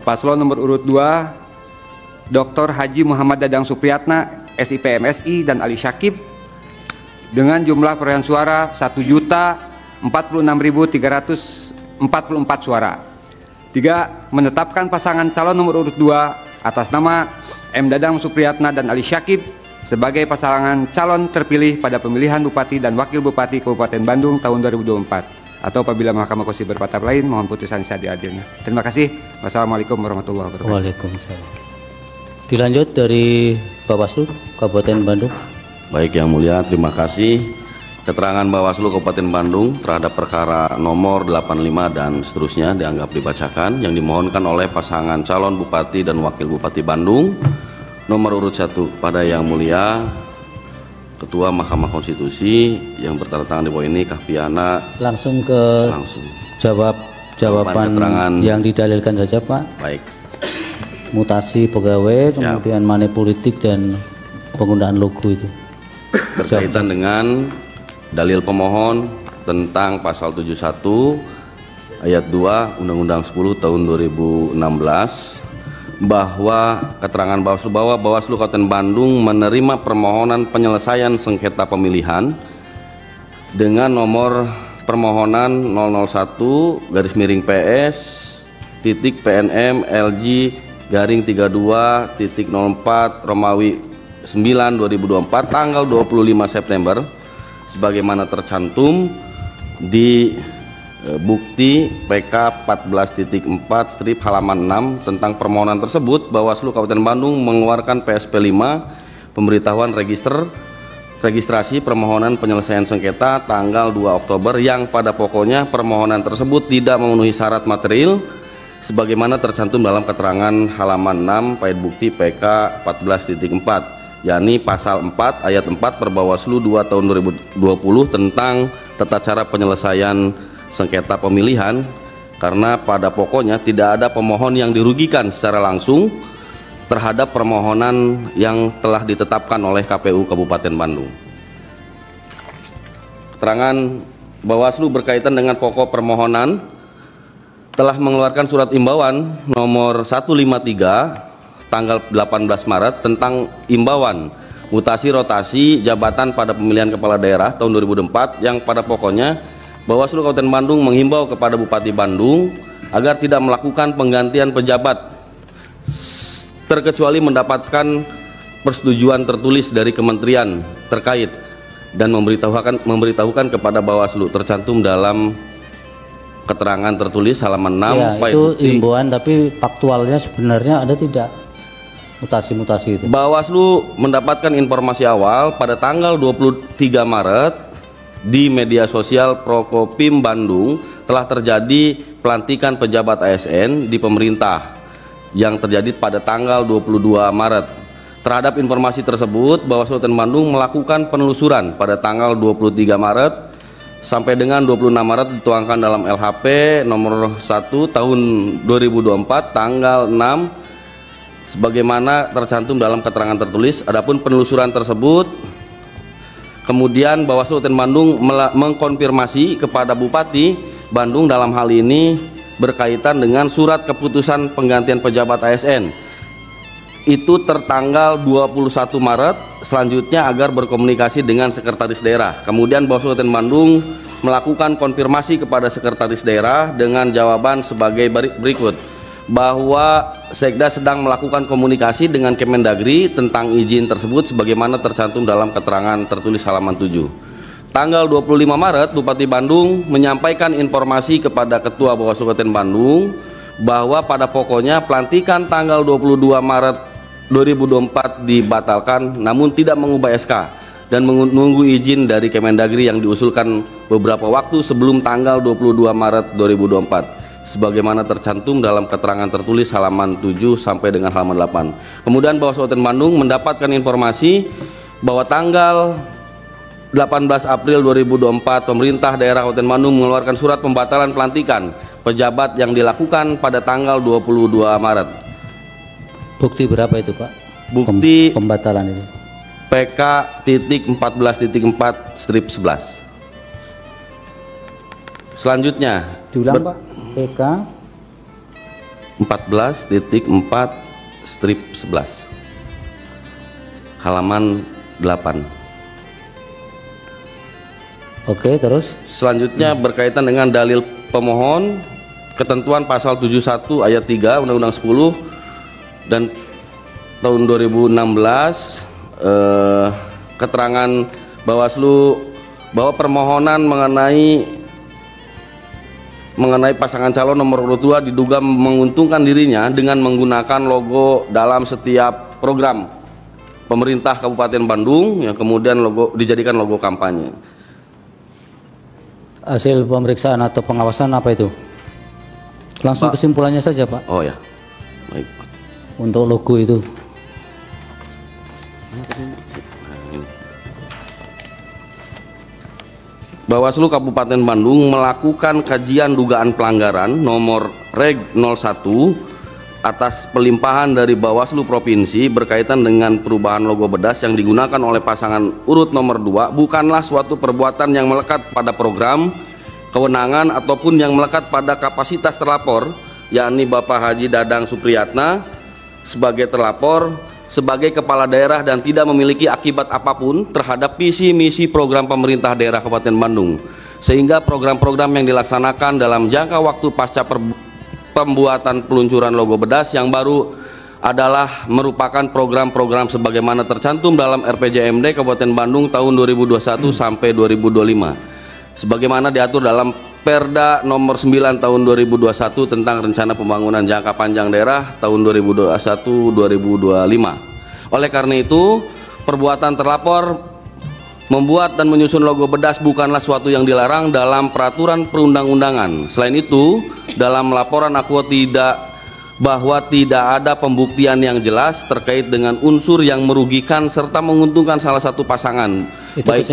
Paslon nomor urut 2 Dr. Haji Muhammad Dadang Supriyatna SIP MSI dan Ali Syakib dengan jumlah perolehan suara 1.046.344 suara. 3. Menetapkan pasangan calon nomor urut 2 atas nama M. Dadang Supriyatna dan Ali Syakib sebagai pasangan calon terpilih pada pemilihan Bupati dan Wakil Bupati Kabupaten Bandung tahun 2024. Atau apabila Mahkamah Konstitusi berpendapat lain, mohon putusan seadil-adilnya. Terima kasih. Wassalamualaikum warahmatullahi wabarakatuh. Waalaikumsalam. Dilanjut dari Bawaslu Kabupaten Bandung. Baik Yang Mulia, terima kasih. Keterangan Bawaslu Kabupaten Bandung terhadap perkara nomor 85 dan seterusnya dianggap dibacakan yang dimohonkan oleh pasangan calon Bupati dan Wakil Bupati Bandung nomor urut 1 pada Yang Mulia Ketua Mahkamah Konstitusi yang bertanda tangan di bawah ini Kahpiana. Langsung jawaban keterangan yang didalilkan saja Pak. Baik. Mutasi pegawai, kemudian money politik dan penggunaan logo itu. Berkaitan dengan dalil pemohon tentang pasal 71 ayat 2 Undang-Undang 10 tahun 2016 bahwa keterangan Bawaslu bahwa Bawaslu Kabupaten Bandung menerima permohonan penyelesaian sengketa pemilihan dengan nomor permohonan 001/PS titik PNM LG garing 32.04 Romawi 9/2024 tanggal 25 September sebagaimana tercantum di bukti PK 14.4 strip halaman 6 tentang permohonan tersebut. Bawaslu Kabupaten Bandung mengeluarkan PSP 5 pemberitahuan register registrasi permohonan penyelesaian sengketa tanggal 2 Oktober yang pada pokoknya permohonan tersebut tidak memenuhi syarat material sebagaimana tercantum dalam keterangan halaman 6 pait bukti PK 14.4, yakni pasal 4 ayat 4 Perbawaslu 2 tahun 2020 tentang tata cara penyelesaian sengketa pemilihan, karena pada pokoknya tidak ada pemohon yang dirugikan secara langsung terhadap permohonan yang telah ditetapkan oleh KPU Kabupaten Bandung. Keterangan Bawaslu berkaitan dengan pokok permohonan telah mengeluarkan surat imbauan nomor 153 tanggal 18 Maret tentang imbauan mutasi rotasi jabatan pada pemilihan kepala daerah tahun 2004 yang pada pokoknya Bawaslu Kabupaten Bandung menghimbau kepada Bupati Bandung agar tidak melakukan penggantian pejabat terkecuali mendapatkan persetujuan tertulis dari kementerian terkait dan memberitahukan kepada Bawaslu tercantum dalam keterangan tertulis halaman 6 ya, itu himbauan, tapi faktualnya sebenarnya ada tidak mutasi-mutasi itu? Bawaslu mendapatkan informasi awal pada tanggal 23 Maret di media sosial Prokopim Bandung telah terjadi pelantikan pejabat ASN di pemerintah yang terjadi pada tanggal 22 Maret. Terhadap informasi tersebut, Bawaslu Kabupaten Bandung melakukan penelusuran pada tanggal 23 Maret sampai dengan 26 Maret dituangkan dalam LHP nomor 1 tahun 2024 tanggal 6 sebagaimana tercantum dalam keterangan tertulis. Adapun penelusuran tersebut kemudian Bawaslu Kabupaten Bandung mengkonfirmasi kepada Bupati Bandung dalam hal ini berkaitan dengan surat keputusan penggantian pejabat ASN itu tertanggal 21 Maret, selanjutnya agar berkomunikasi dengan sekretaris daerah. Kemudian Bawaslu Kabupaten Bandung melakukan konfirmasi kepada sekretaris daerah dengan jawaban sebagai berikut, bahwa Sekda sedang melakukan komunikasi dengan Kemendagri tentang izin tersebut sebagaimana tercantum dalam keterangan tertulis halaman 7. Tanggal 25 Maret, Bupati Bandung menyampaikan informasi kepada Ketua Bawaslu Kabupaten Bandung bahwa pada pokoknya pelantikan tanggal 22 Maret 2024 dibatalkan namun tidak mengubah SK dan menunggu izin dari Kemendagri yang diusulkan beberapa waktu sebelum tanggal 22 Maret 2024 sebagaimana tercantum dalam keterangan tertulis halaman 7 sampai dengan halaman 8. Kemudian Bawaslu Kabupaten Bandung mendapatkan informasi bahwa tanggal 18 April 2024 pemerintah daerah Kabupaten Bandung mengeluarkan surat pembatalan pelantikan pejabat yang dilakukan pada tanggal 22 Maret. Bukti berapa itu, Pak? Bukti pembatalan itu PK titik 14.4 strip 11. Selanjutnya diulang, Pak. PK 14.4 strip 11 halaman 8. Oke, terus selanjutnya berkaitan dengan dalil pemohon, ketentuan pasal 71 ayat 3 Undang-Undang 10 dan tahun 2016, keterangan Bawaslu bahwa permohonan mengenai pasangan calon nomor urut 2 diduga menguntungkan dirinya dengan menggunakan logo dalam setiap program pemerintah Kabupaten Bandung yang kemudian dijadikan logo kampanye. Hasil pemeriksaan atau pengawasan apa itu? Langsung kesimpulannya saja, Pak. Oh ya, baik. Untuk logo itu. Bawaslu Kabupaten Bandung melakukan kajian dugaan pelanggaran nomor Reg 01 atas pelimpahan dari Bawaslu Provinsi berkaitan dengan perubahan logo bedas yang digunakan oleh pasangan urut nomor 2 bukanlah suatu perbuatan yang melekat pada program, kewenangan ataupun yang melekat pada kapasitas terlapor, yakni Bapak Haji Dadang Supriyatna sebagai terlapor, sebagai kepala daerah dan tidak memiliki akibat apapun terhadap visi misi program pemerintah daerah Kabupaten Bandung, sehingga program-program yang dilaksanakan dalam jangka waktu pasca pembuatan peluncuran logo bedas yang baru adalah merupakan program-program sebagaimana tercantum dalam RPJMD Kabupaten Bandung tahun 2021 sampai 2025 sebagaimana diatur dalam Perda nomor 9 tahun 2021 tentang rencana pembangunan jangka panjang daerah tahun 2021-2025. Oleh karena itu, perbuatan terlapor Membuat dan menyusun logo bedas bukanlah suatu yang dilarang dalam peraturan perundang-undangan. Selain itu, dalam laporan Aquo tidak ada pembuktian yang jelas terkait dengan unsur yang merugikan serta menguntungkan salah satu pasangan. Itu baik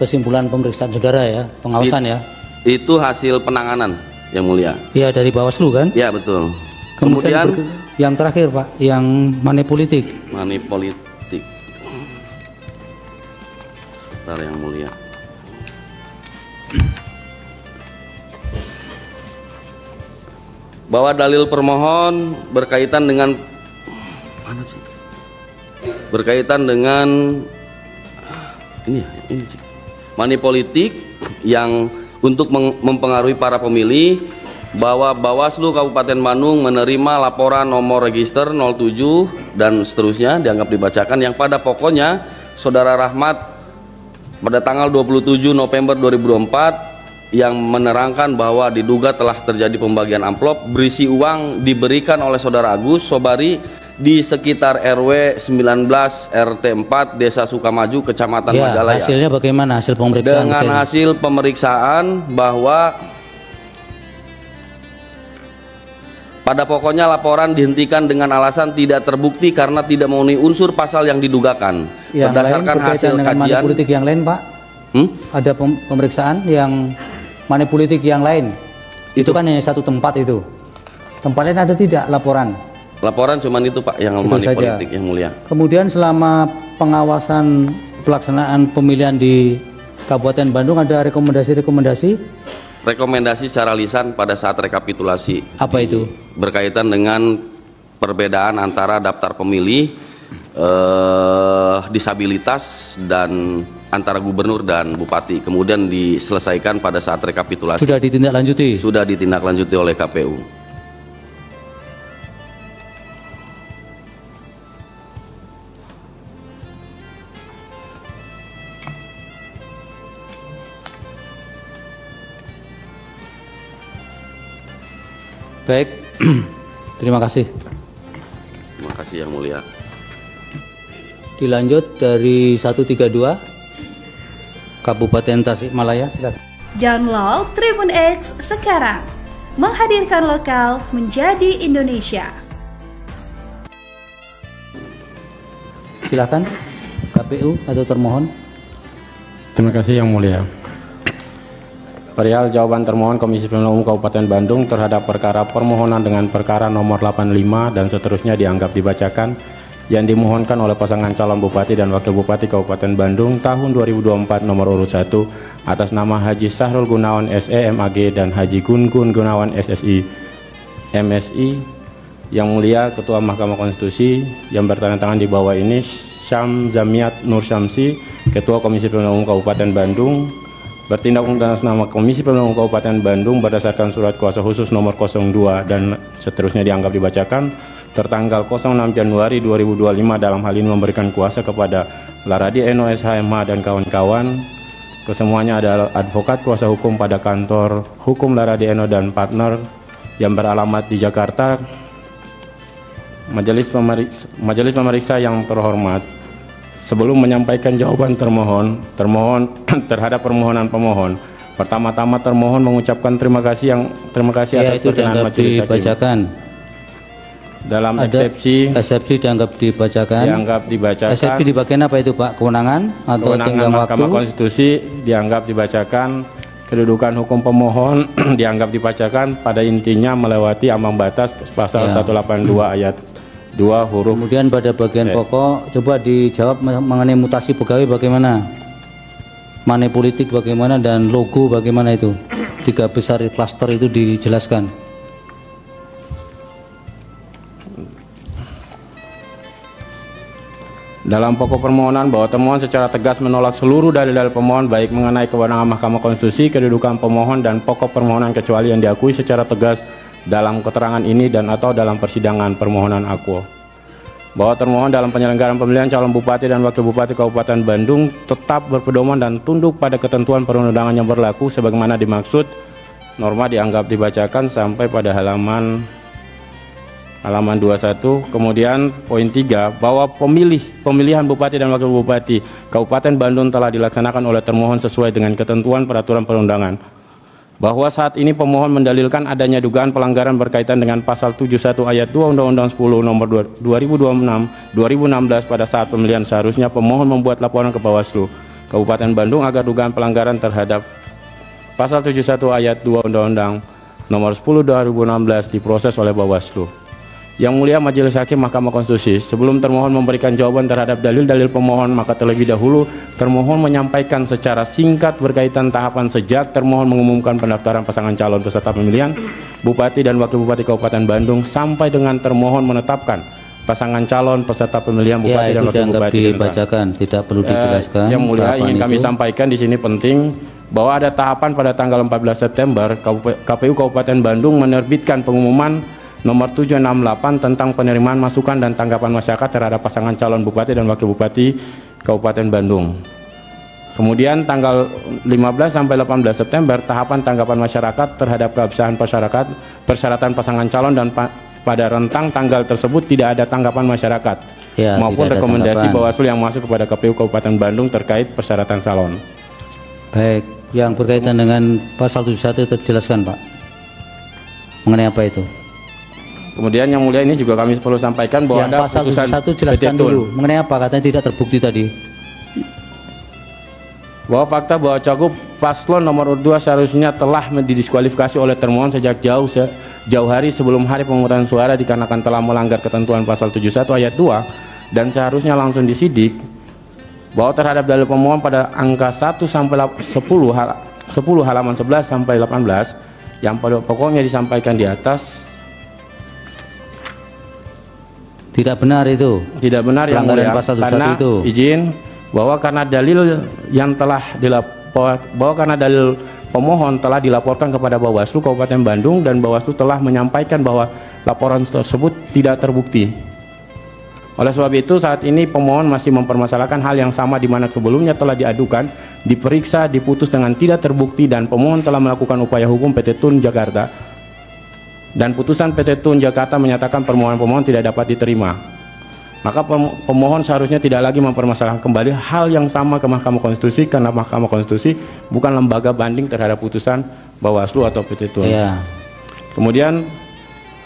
kesimpulan pemeriksaan saudara ya, pengawasan ya. Itu hasil penanganan, Yang Mulia. Ya, dari Bawaslu kan? Ya, betul. Kemudian yang terakhir Pak, yang money politik. Money politik. Yang Mulia, bahwa dalil permohon berkaitan dengan ini money politik yang untuk mempengaruhi para pemilih, bahwa Bawaslu Kabupaten Bandung menerima laporan nomor register 07 dan seterusnya dianggap dibacakan, yang pada pokoknya Saudara Rahmat pada tanggal 27 November 2024 yang menerangkan bahwa diduga telah terjadi pembagian amplop berisi uang diberikan oleh Saudara Agus Sobari di sekitar RW 19 RT 4 Desa Sukamaju, Kecamatan Majalaya. Hasilnya bagaimana hasil pemeriksaan? Dengan hasil pemeriksaan bahwa pada pokoknya laporan dihentikan dengan alasan tidak terbukti karena tidak memenuhi unsur pasal yang didugakan. Yang berdasarkan lain hasil dengan kajian politik yang lain, Pak. Ada pemeriksaan yang money politik yang lain. Itu kan hanya satu tempat itu. Tempat lain ada tidak laporan? Laporan cuman itu Pak yang money politik, Yang Mulia. Kemudian selama pengawasan pelaksanaan pemilihan di Kabupaten Bandung ada rekomendasi secara lisan pada saat rekapitulasi. Apa itu? Berkaitan dengan perbedaan antara daftar pemilih disabilitas dan antara gubernur dan bupati, kemudian diselesaikan pada saat rekapitulasi. Sudah ditindaklanjuti? Sudah ditindaklanjuti oleh KPU. Baik, terima kasih. Terima kasih Yang Mulia. Dilanjut dari 132 Kabupaten Tasikmalaya, silakan. Download Tribun X sekarang. Menghadirkan lokal menjadi Indonesia. Silakan KPU atau termohon. Terima kasih Yang Mulia. Perihal jawaban termohon Komisi Pemilihan Umum Kabupaten Bandung terhadap perkara permohonan dengan perkara nomor 85 dan seterusnya dianggap dibacakan, yang dimohonkan oleh pasangan calon Bupati dan Wakil Bupati Kabupaten Bandung tahun 2024 nomor urut 1 atas nama Haji Sahrul Gunawan SE MAG dan Haji Gun Gunawan SSI MSI. Yang Mulia Ketua Mahkamah Konstitusi yang bertanda tangan di bawah ini Syam Zamiat Nur Syamsi, Ketua Komisi Pemilihan Umum Kabupaten Bandung, bertindak atas nama Komisi Pemilihan Umum Kabupaten Bandung berdasarkan surat kuasa khusus nomor 02 dan seterusnya dianggap dibacakan tertanggal 06 Januari 2025 dalam hal ini memberikan kuasa kepada Laradi Eno SHMH dan kawan-kawan. Kesemuanya adalah advokat kuasa hukum pada kantor hukum Laradi Eno dan partner yang beralamat di Jakarta. Majelis pemeriksa yang terhormat, sebelum menyampaikan jawaban termohon terhadap permohonan pemohon, pertama-tama termohon mengucapkan terima kasih atas perkenan majelis hakim. Dalam eksepsi dianggap dibacakan. Eksepsi di bagian apa itu Pak? Kewenangan atau tenggang waktu? Mahkamah Konstitusi dianggap dibacakan. Kedudukan hukum pemohon dianggap dibacakan, pada intinya melewati ambang batas pasal 182 ayat 2 huruf. Kemudian pada bagian pokok coba dijawab mengenai mutasi pegawai bagaimana, money politik bagaimana, dan logo bagaimana itu, 3 besar klaster itu dijelaskan. Dalam pokok permohonan bahwa termohon secara tegas menolak seluruh dalil-dalil pemohon baik mengenai kewenangan Mahkamah Konstitusi, kedudukan pemohon, dan pokok permohonan kecuali yang diakui secara tegas dalam keterangan ini dan atau dalam persidangan permohonan Aquo. Bahwa termohon dalam penyelenggaraan pemilihan calon Bupati dan Wakil Bupati Kabupaten Bandung tetap berpedoman dan tunduk pada ketentuan perundang-undangan yang berlaku sebagaimana dimaksud. Norma dianggap dibacakan sampai pada halaman halaman 21. Kemudian poin 3, bahwa pemilihan bupati dan wakil bupati Kabupaten Bandung telah dilaksanakan oleh termohon sesuai dengan ketentuan peraturan perundangan. Bahwa saat ini pemohon mendalilkan adanya dugaan pelanggaran berkaitan dengan pasal 71 ayat 2 Undang-Undang 10 nomor 2016 pada saat pemilihan. Seharusnya pemohon membuat laporan ke Bawaslu Kabupaten Bandung agar dugaan pelanggaran terhadap pasal 71 ayat 2 Undang-Undang nomor 10 2016 diproses oleh Bawaslu. Yang Mulia Majelis Hakim Mahkamah Konstitusi, sebelum termohon memberikan jawaban terhadap dalil-dalil pemohon, maka terlebih dahulu termohon menyampaikan secara singkat berkaitan tahapan sejak termohon mengumumkan pendaftaran pasangan calon peserta pemilihan Bupati dan Wakil Bupati Kabupaten Bandung sampai dengan termohon menetapkan pasangan calon peserta pemilihan Bupati dan Wakil Bupati. Dibacakan, tidak perlu dijelaskan. Yang Mulia, ingin kami sampaikan di sini penting bahwa ada tahapan pada tanggal 14 September KPU Kabupaten Bandung menerbitkan pengumuman nomor 768 tentang penerimaan masukan dan tanggapan masyarakat terhadap pasangan calon Bupati dan Wakil Bupati Kabupaten Bandung. Kemudian tanggal 15 sampai 18 September tahapan tanggapan masyarakat terhadap keabsahan persyaratan pasangan calon, dan pada rentang tanggal tersebut tidak ada tanggapan masyarakat maupun rekomendasi Bawaslu yang masuk kepada KPU Kabupaten Bandung terkait persyaratan calon. Baik, yang berkaitan dengan pasal 71 itu dijelaskan, Pak. Mengenai apa itu? Kemudian yang Mulia, ini juga kami perlu sampaikan bahwa yang ada pasal putusan 71 jelaskan dulu. Mengenai apa? Katanya tidak terbukti tadi. Bahwa fakta bahwa cagup paslon nomor urut 2 seharusnya telah didiskualifikasi oleh termohon sejak jauh hari sebelum hari pemungutan suara dikarenakan telah melanggar ketentuan pasal 71 ayat 2 dan seharusnya langsung disidik. Bahwa terhadap dalil pemohon pada angka 1 sampai 10 halaman 11 sampai 18 yang pada pokoknya disampaikan di atas tidak benar itu. Tidak benar yang Mulia, karena itu. Izin bahwa karena dalil yang telah karena dalil pemohon telah dilaporkan kepada Bawaslu Kabupaten Bandung dan Bawaslu telah menyampaikan bahwa laporan tersebut tidak terbukti. Oleh sebab itu saat ini pemohon masih mempermasalahkan hal yang sama di mana sebelumnya telah diadukan, diperiksa, diputus dengan tidak terbukti, dan pemohon telah melakukan upaya hukum PT Tun Jakarta. Dan putusan PT Tun Jakarta menyatakan permohonan pemohon tidak dapat diterima. Maka pemohon seharusnya tidak lagi mempermasalahkan kembali hal yang sama ke Mahkamah Konstitusi, karena Mahkamah Konstitusi bukan lembaga banding terhadap putusan Bawaslu atau PT Tun. Ya. Kemudian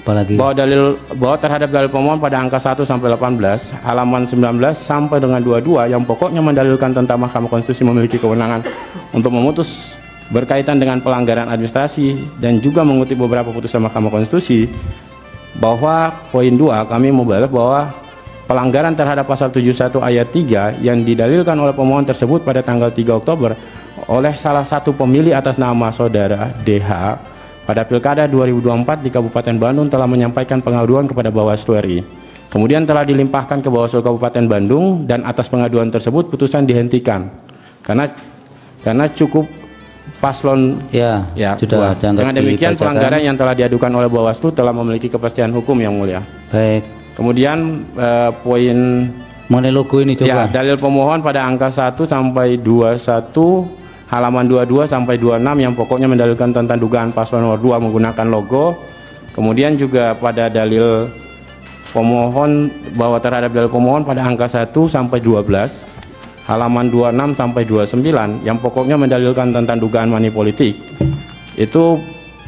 apalagi? Bahwa terhadap dalil pemohon pada angka 1 sampai 18 halaman 19 sampai dengan 22 yang pokoknya mendalilkan tentang Mahkamah Konstitusi memiliki kewenangan untuk memutus berkaitan dengan pelanggaran administrasi dan juga mengutip beberapa putusan Mahkamah Konstitusi, bahwa poin 2 kami membahas bahwa pelanggaran terhadap pasal 71 ayat 3 yang didalilkan oleh pemohon tersebut pada tanggal 3 Oktober oleh salah satu pemilih atas nama saudara DH pada Pilkada 2024 di Kabupaten Bandung telah menyampaikan pengaduan kepada Bawaslu RI. Kemudian telah dilimpahkan ke Bawaslu Kabupaten Bandung dan atas pengaduan tersebut putusan dihentikan karena cukup paslon sudah. Dengan demikian pelanggaran yang telah diadukan oleh Bawaslu telah memiliki kepastian hukum yang Mulia. Baik. Kemudian poin mengenai logo ini coba. Dalil pemohon pada angka 1 sampai 21 halaman 22 sampai 26 yang pokoknya mendalilkan tentang dugaan paslon nomor 2 menggunakan logo. Kemudian juga pada dalil pemohon bahwa terhadap dalil pemohon pada angka 1 sampai 12 halaman 26 sampai 29 yang pokoknya mendalilkan tentang dugaan money politik. Itu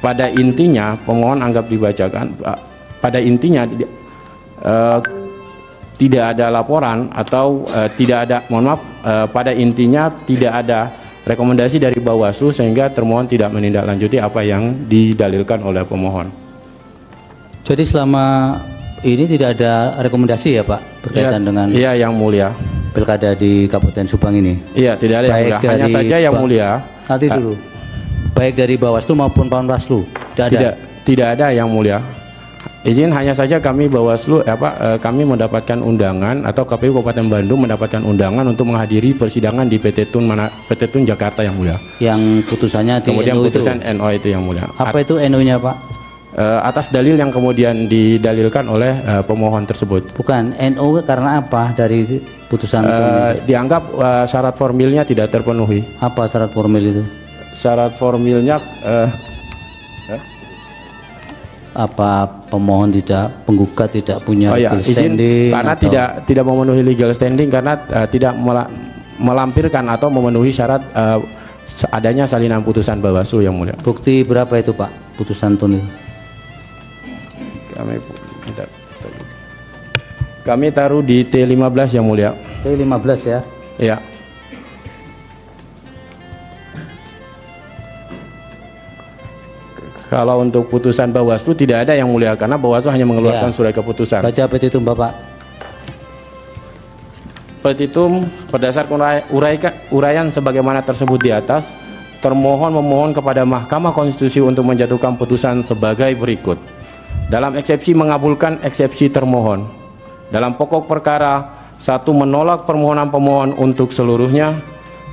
pada intinya pemohon anggap dibacakan, pada intinya tidak ada laporan atau tidak ada, pada intinya tidak ada rekomendasi dari Bawaslu sehingga termohon tidak menindaklanjuti apa yang didalilkan oleh pemohon. Jadi selama ini tidak ada rekomendasi ya Pak berkaitan dengan yang Mulia pilkada di Kabupaten Subang ini? Iya, tidak ada yang Mulia. Hanya saja yang Mulia. Nanti dulu. Baik dari Bawaslu maupun Panwaslu. Tidak ada yang Mulia. Izin hanya saja kami Bawaslu kami mendapatkan undangan atau KPU Kabupaten Bandung mendapatkan undangan untuk menghadiri persidangan di PT Tun Jakarta yang Mulia. Yang putusannya di kemudian NO putusan itu. NO itu yang Mulia. Apa itu NO-nya Pak? Atas dalil yang kemudian didalilkan oleh pemohon tersebut. Bukan, NO karena apa dari putusan dianggap syarat formilnya tidak terpenuhi. Apa syarat formil itu? Syarat formilnya apa pemohon penggugat tidak punya legal izin standing karena atau... tidak memenuhi legal standing karena tidak melampirkan atau memenuhi syarat adanya salinan putusan Bawaslu yang mulia. Bukti berapa itu Pak putusan tun itu? Kami taruh di T15 yang mulia. T15 ya? Ya. Kalau untuk putusan Bawaslu tidak ada yang mulia karena Bawaslu hanya mengeluarkan surat keputusan. Baca petitum Bapak. Petitum berdasarkan uraian sebagaimana tersebut di atas, termohon memohon kepada Mahkamah Konstitusi untuk menjatuhkan putusan sebagai berikut. Dalam eksepsi mengabulkan eksepsi termohon. Dalam pokok perkara, 1. Menolak permohonan pemohon untuk seluruhnya,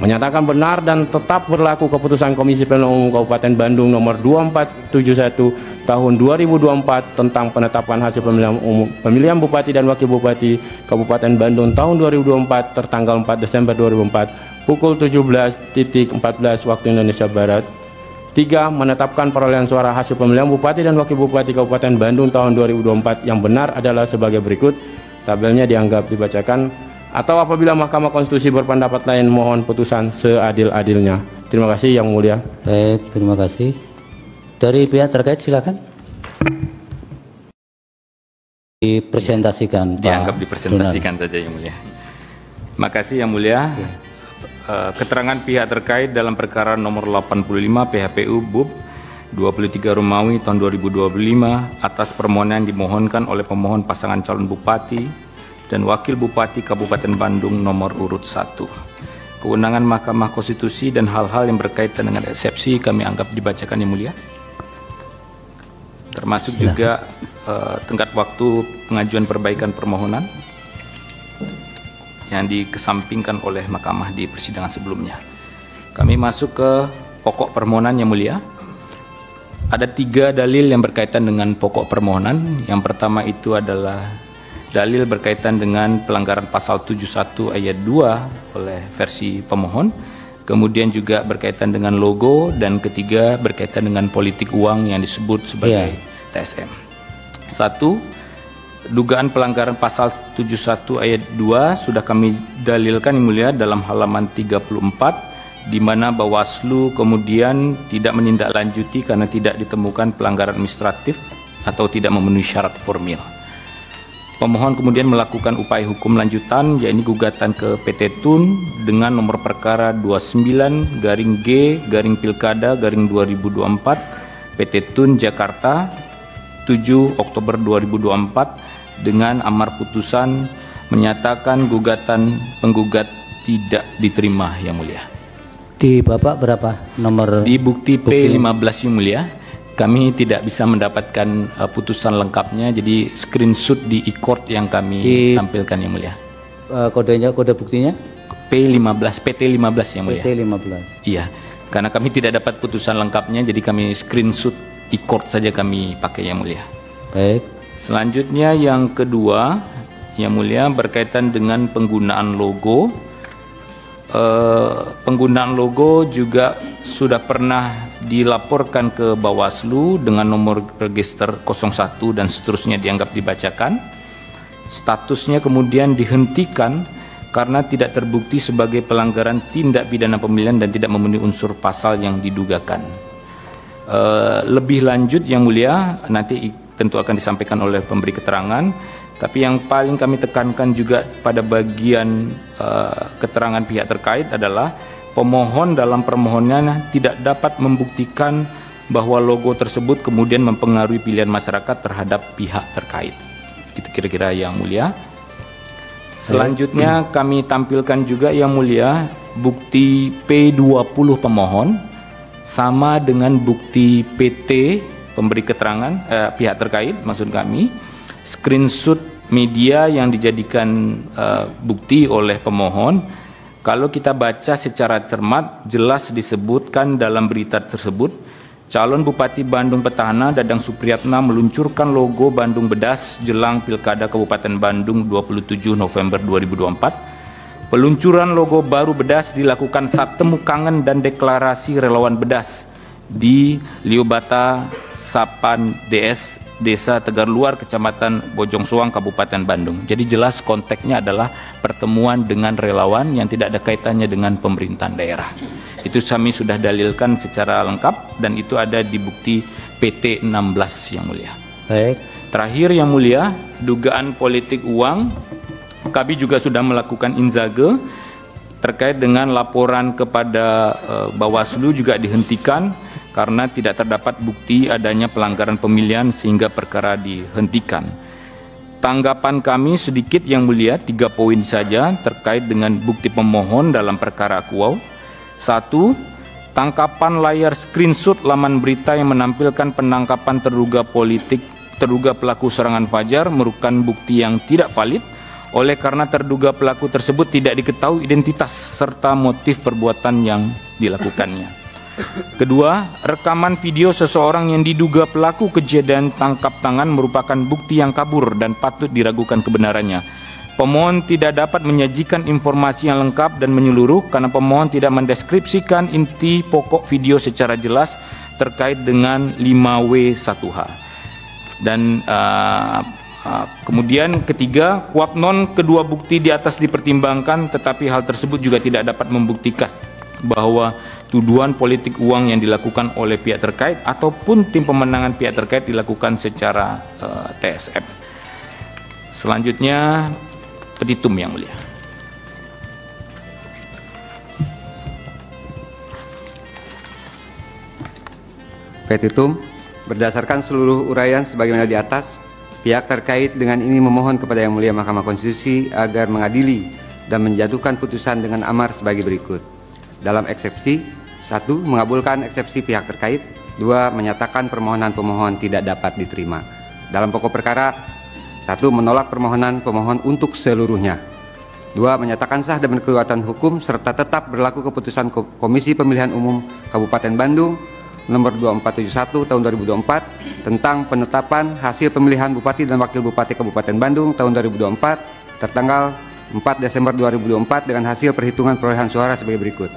menyatakan benar dan tetap berlaku keputusan Komisi Pemilihan Umum Kabupaten Bandung nomor 2471 tahun 2024 tentang penetapan hasil pemilihan Bupati dan Wakil Bupati Kabupaten Bandung tahun 2024 tertanggal 4 Desember 2004 pukul 17.14 waktu Indonesia Barat. 3. Menetapkan perolehan suara hasil pemilihan Bupati dan Wakil Bupati Kabupaten Bandung tahun 2024 yang benar adalah sebagai berikut. Tabelnya dianggap dibacakan, atau apabila Mahkamah Konstitusi berpendapat lain mohon putusan seadil-adilnya. Terima kasih yang mulia. Baik, terima kasih. Dari pihak terkait silakan. Dipresentasikan. Dianggap dipresentasikan saja yang mulia. Makasih yang mulia. Keterangan pihak terkait dalam perkara nomor 85 PHPU BUP 23 Romawi tahun 2025 atas permohonan dimohonkan oleh pemohon pasangan calon bupati dan wakil bupati Kabupaten Bandung nomor urut 1. Kewenangan Mahkamah Konstitusi dan hal-hal yang berkaitan dengan eksepsi kami anggap dibacakan yang mulia. Termasuk juga tenggat waktu pengajuan perbaikan permohonan yang dikesampingkan oleh Mahkamah di persidangan sebelumnya. Kami masuk ke pokok permohonan yang mulia. Ada 3 dalil yang berkaitan dengan pokok permohonan. Yang pertama itu adalah dalil berkaitan dengan pelanggaran pasal 71 ayat 2 oleh versi pemohon. Kemudian juga berkaitan dengan logo, dan ketiga berkaitan dengan politik uang yang disebut sebagai TSM. 1. Dugaan pelanggaran pasal 71 ayat 2 sudah kami dalilkan yang mulia dalam halaman 34, di mana Bawaslu kemudian tidak menindaklanjuti karena tidak ditemukan pelanggaran administratif atau tidak memenuhi syarat formil. Pemohon kemudian melakukan upaya hukum lanjutan, yaitu gugatan ke PT Tun dengan nomor perkara 29-Pilkada-2024 PT Tun Jakarta 7 Oktober 2024 dengan amar putusan menyatakan gugatan penggugat tidak diterima yang mulia. Di Bapak berapa nomor? Di bukti P15 yang mulia, kami tidak bisa mendapatkan putusan lengkapnya, jadi screenshot di e-court yang kami tampilkan yang mulia. Kodenya, kode buktinya? P15, PT15 yang mulia. PT15. Iya, karena kami tidak dapat putusan lengkapnya, jadi kami screenshot e-court saja kami pakai yang mulia. Baik. Selanjutnya yang kedua yang mulia berkaitan dengan penggunaan logo. Penggunaan logo juga sudah pernah dilaporkan ke Bawaslu dengan nomor register 01 dan seterusnya dianggap dibacakan. Statusnya kemudian dihentikan karena tidak terbukti sebagai pelanggaran tindak pidana pemilihan dan tidak memenuhi unsur pasal yang didugakan. Lebih lanjut yang mulia nanti tentu akan disampaikan oleh pemberi keterangan. Tapi yang paling kami tekankan juga pada bagian keterangan pihak terkait adalah pemohon dalam permohonannya tidak dapat membuktikan bahwa logo tersebut kemudian mempengaruhi pilihan masyarakat terhadap pihak terkait. Itu kira-kira yang mulia. Selanjutnya kami tampilkan juga yang mulia bukti P20 pemohon sama dengan bukti PT pemberi keterangan pihak terkait, maksud kami screenshot media yang dijadikan bukti oleh pemohon. Kalau kita baca secara cermat, jelas disebutkan dalam berita tersebut, calon Bupati Bandung petahana Dadang Supriyatna meluncurkan logo Bandung Bedas jelang Pilkada Kabupaten Bandung 27 November 2024. Peluncuran logo baru Bedas dilakukan saat temu kangen dan deklarasi relawan Bedas di Liobata Sapan DS Desa Tegar Luar, Kecamatan Bojong Soang, Kabupaten Bandung. Jadi jelas konteksnya adalah pertemuan dengan relawan yang tidak ada kaitannya dengan pemerintahan daerah. Itu kami sudah dalilkan secara lengkap dan itu ada di bukti PT 16 yang mulia. Baik. Terakhir yang mulia, dugaan politik uang, kami juga sudah melakukan inzage terkait dengan laporan kepada Bawaslu juga dihentikan karena tidak terdapat bukti adanya pelanggaran pemilihan sehingga perkara dihentikan. Tanggapan kami sedikit yang mulia, 3 poin saja terkait dengan bukti pemohon dalam perkara Akuau. 1. Tangkapan layar screenshot laman berita yang menampilkan penangkapan terduga pelaku serangan Fajar merupakan bukti yang tidak valid oleh karena terduga pelaku tersebut tidak diketahui identitas serta motif perbuatan yang dilakukannya. Kedua, rekaman video seseorang yang diduga pelaku kejadian tangkap tangan merupakan bukti yang kabur dan patut diragukan kebenarannya. Pemohon tidak dapat menyajikan informasi yang lengkap dan menyeluruh karena pemohon tidak mendeskripsikan inti pokok video secara jelas terkait dengan 5W1H. Dan kemudian ketiga, kuap non kedua bukti di atas dipertimbangkan, tetapi hal tersebut juga tidak dapat membuktikan bahwa tuduhan politik uang yang dilakukan oleh pihak terkait ataupun tim pemenangan pihak terkait dilakukan secara TSF. Selanjutnya, petitum yang mulia. Petitum, berdasarkan seluruh uraian sebagaimana di atas, pihak terkait dengan ini memohon kepada Yang Mulia Mahkamah Konstitusi agar mengadili dan menjatuhkan putusan dengan amar sebagai berikut. Dalam eksepsi, 1. Mengabulkan eksepsi pihak terkait. 2. Menyatakan permohonan pemohon tidak dapat diterima. Dalam pokok perkara, 1. Menolak permohonan pemohon untuk seluruhnya. 2. Menyatakan sah dan berkekuatan hukum serta tetap berlaku keputusan Komisi Pemilihan Umum Kabupaten Bandung nomor 2471 tahun 2024 tentang penetapan hasil pemilihan Bupati dan Wakil Bupati Kabupaten Bandung tahun 2024 tertanggal 4 Desember 2024 dengan hasil perhitungan perolehan suara sebagai berikut.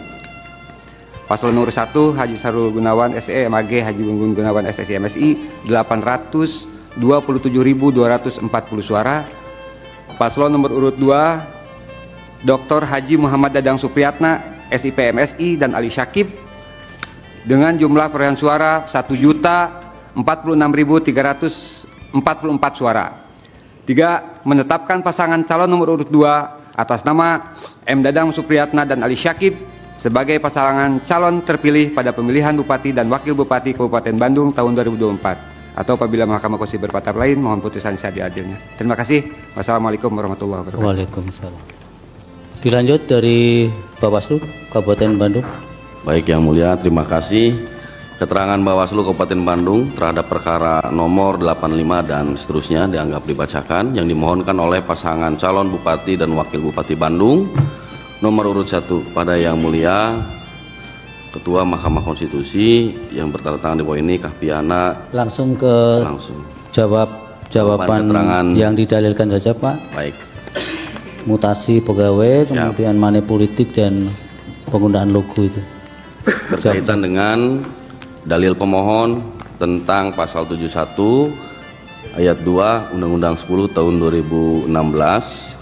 Paslon nomor 1 Haji Sahrul Gunawan SE MAG Haji Gunggun Gunawan SSI MSI 827.240 suara. Paslon nomor urut 2 Dr. Haji Muhammad Dadang Supriyatna SIP MSI dan Ali Syakib dengan jumlah perolehan suara 1.046.344 suara. 3. Menetapkan pasangan calon nomor urut 2 atas nama M. Dadang Supriyatna dan Ali Syakib sebagai pasangan calon terpilih pada pemilihan Bupati dan Wakil Bupati Kabupaten Bandung tahun 2024. Atau apabila Mahkamah Konstitusi berpendapat lain, mohon putusan seadil-adilnya. Terima kasih. Wassalamualaikum warahmatullahi wabarakatuh. Waalaikumsalam. Dilanjut dari Bawaslu Kabupaten Bandung. Baik Yang Mulia, terima kasih. Keterangan Bawaslu Kabupaten Bandung terhadap perkara nomor 85 dan seterusnya dianggap dibacakan yang dimohonkan oleh pasangan calon Bupati dan Wakil Bupati Bandung nomor urut 1 pada Yang Mulia Ketua Mahkamah Konstitusi yang bertanda tangan di bawah ini Kahpiana. Langsung jawaban keterangan yang didalilkan saja Pak. Baik. Mutasi pegawai, kemudian money politik dan penggunaan logo itu. Berkaitan dengan dalil pemohon tentang pasal 71 ayat 2 Undang-Undang 10 tahun 2016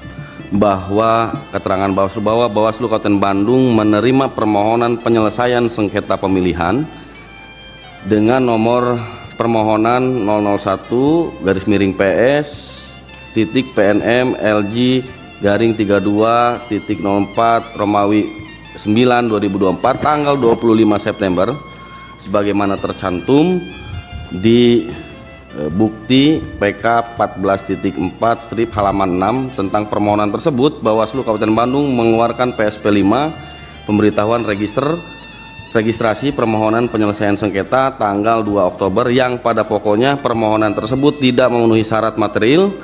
bahwa keterangan Bawaslu bahwa Bawaslu Kabupaten Bandung menerima permohonan penyelesaian sengketa pemilihan dengan nomor permohonan 001/PS titik PNM LG garing 32.04 Romawi 9 2024 tanggal 25 September sebagaimana tercantum di bukti PK 14.4 strip halaman 6 tentang permohonan tersebut. Bawaslu Kabupaten Bandung mengeluarkan PSP 5 pemberitahuan registrasi permohonan penyelesaian sengketa tanggal 2 Oktober yang pada pokoknya permohonan tersebut tidak memenuhi syarat material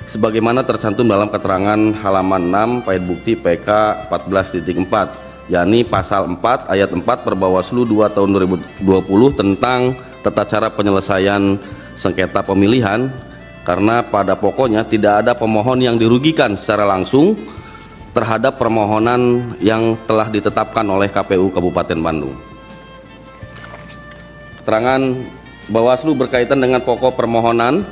sebagaimana tercantum dalam keterangan halaman 6 pait bukti PK 14.4, yakni pasal 4 ayat 4 Perbawaslu 2 tahun 2020 tentang tata cara penyelesaian sengketa pemilihan, karena pada pokoknya tidak ada pemohon yang dirugikan secara langsung terhadap permohonan yang telah ditetapkan oleh KPU Kabupaten Bandung. Keterangan Bawaslu berkaitan dengan pokok permohonan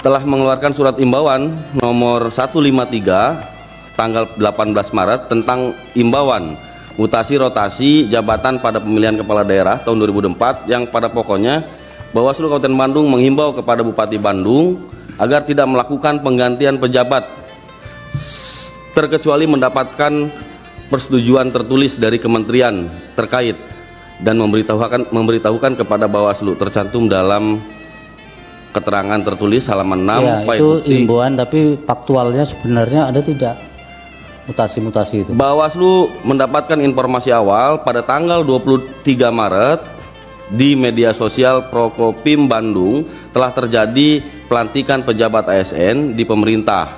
telah mengeluarkan surat imbauan nomor 153 tanggal 18 Maret tentang imbauan mutasi rotasi jabatan pada pemilihan kepala daerah tahun 2004 yang pada pokoknya Bawaslu Kabupaten Bandung menghimbau kepada Bupati Bandung agar tidak melakukan penggantian pejabat terkecuali mendapatkan persetujuan tertulis dari kementerian terkait dan memberitahukan kepada Bawaslu tercantum dalam keterangan tertulis halaman 6. Ya, itu himbauan, tapi faktualnya sebenarnya ada tidak mutasi-mutasi itu? Bawaslu mendapatkan informasi awal pada tanggal 23 Maret di media sosial Prokopim Bandung telah terjadi pelantikan pejabat ASN di pemerintah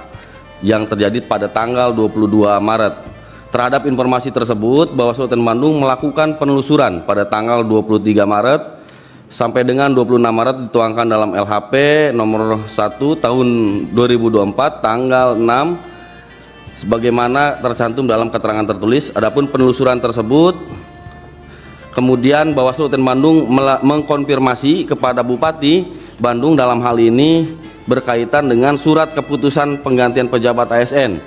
yang terjadi pada tanggal 22 Maret. Terhadap informasi tersebut, Bawaslu Kabupaten Bandung melakukan penelusuran pada tanggal 23 Maret sampai dengan 26 Maret dituangkan dalam LHP nomor 1 tahun 2024 tanggal 6 sebagaimana tercantum dalam keterangan tertulis. Adapun penelusuran tersebut kemudian Bawaslu Kabupaten Bandung mengkonfirmasi kepada Bupati Bandung dalam hal ini berkaitan dengan surat keputusan penggantian pejabat ASN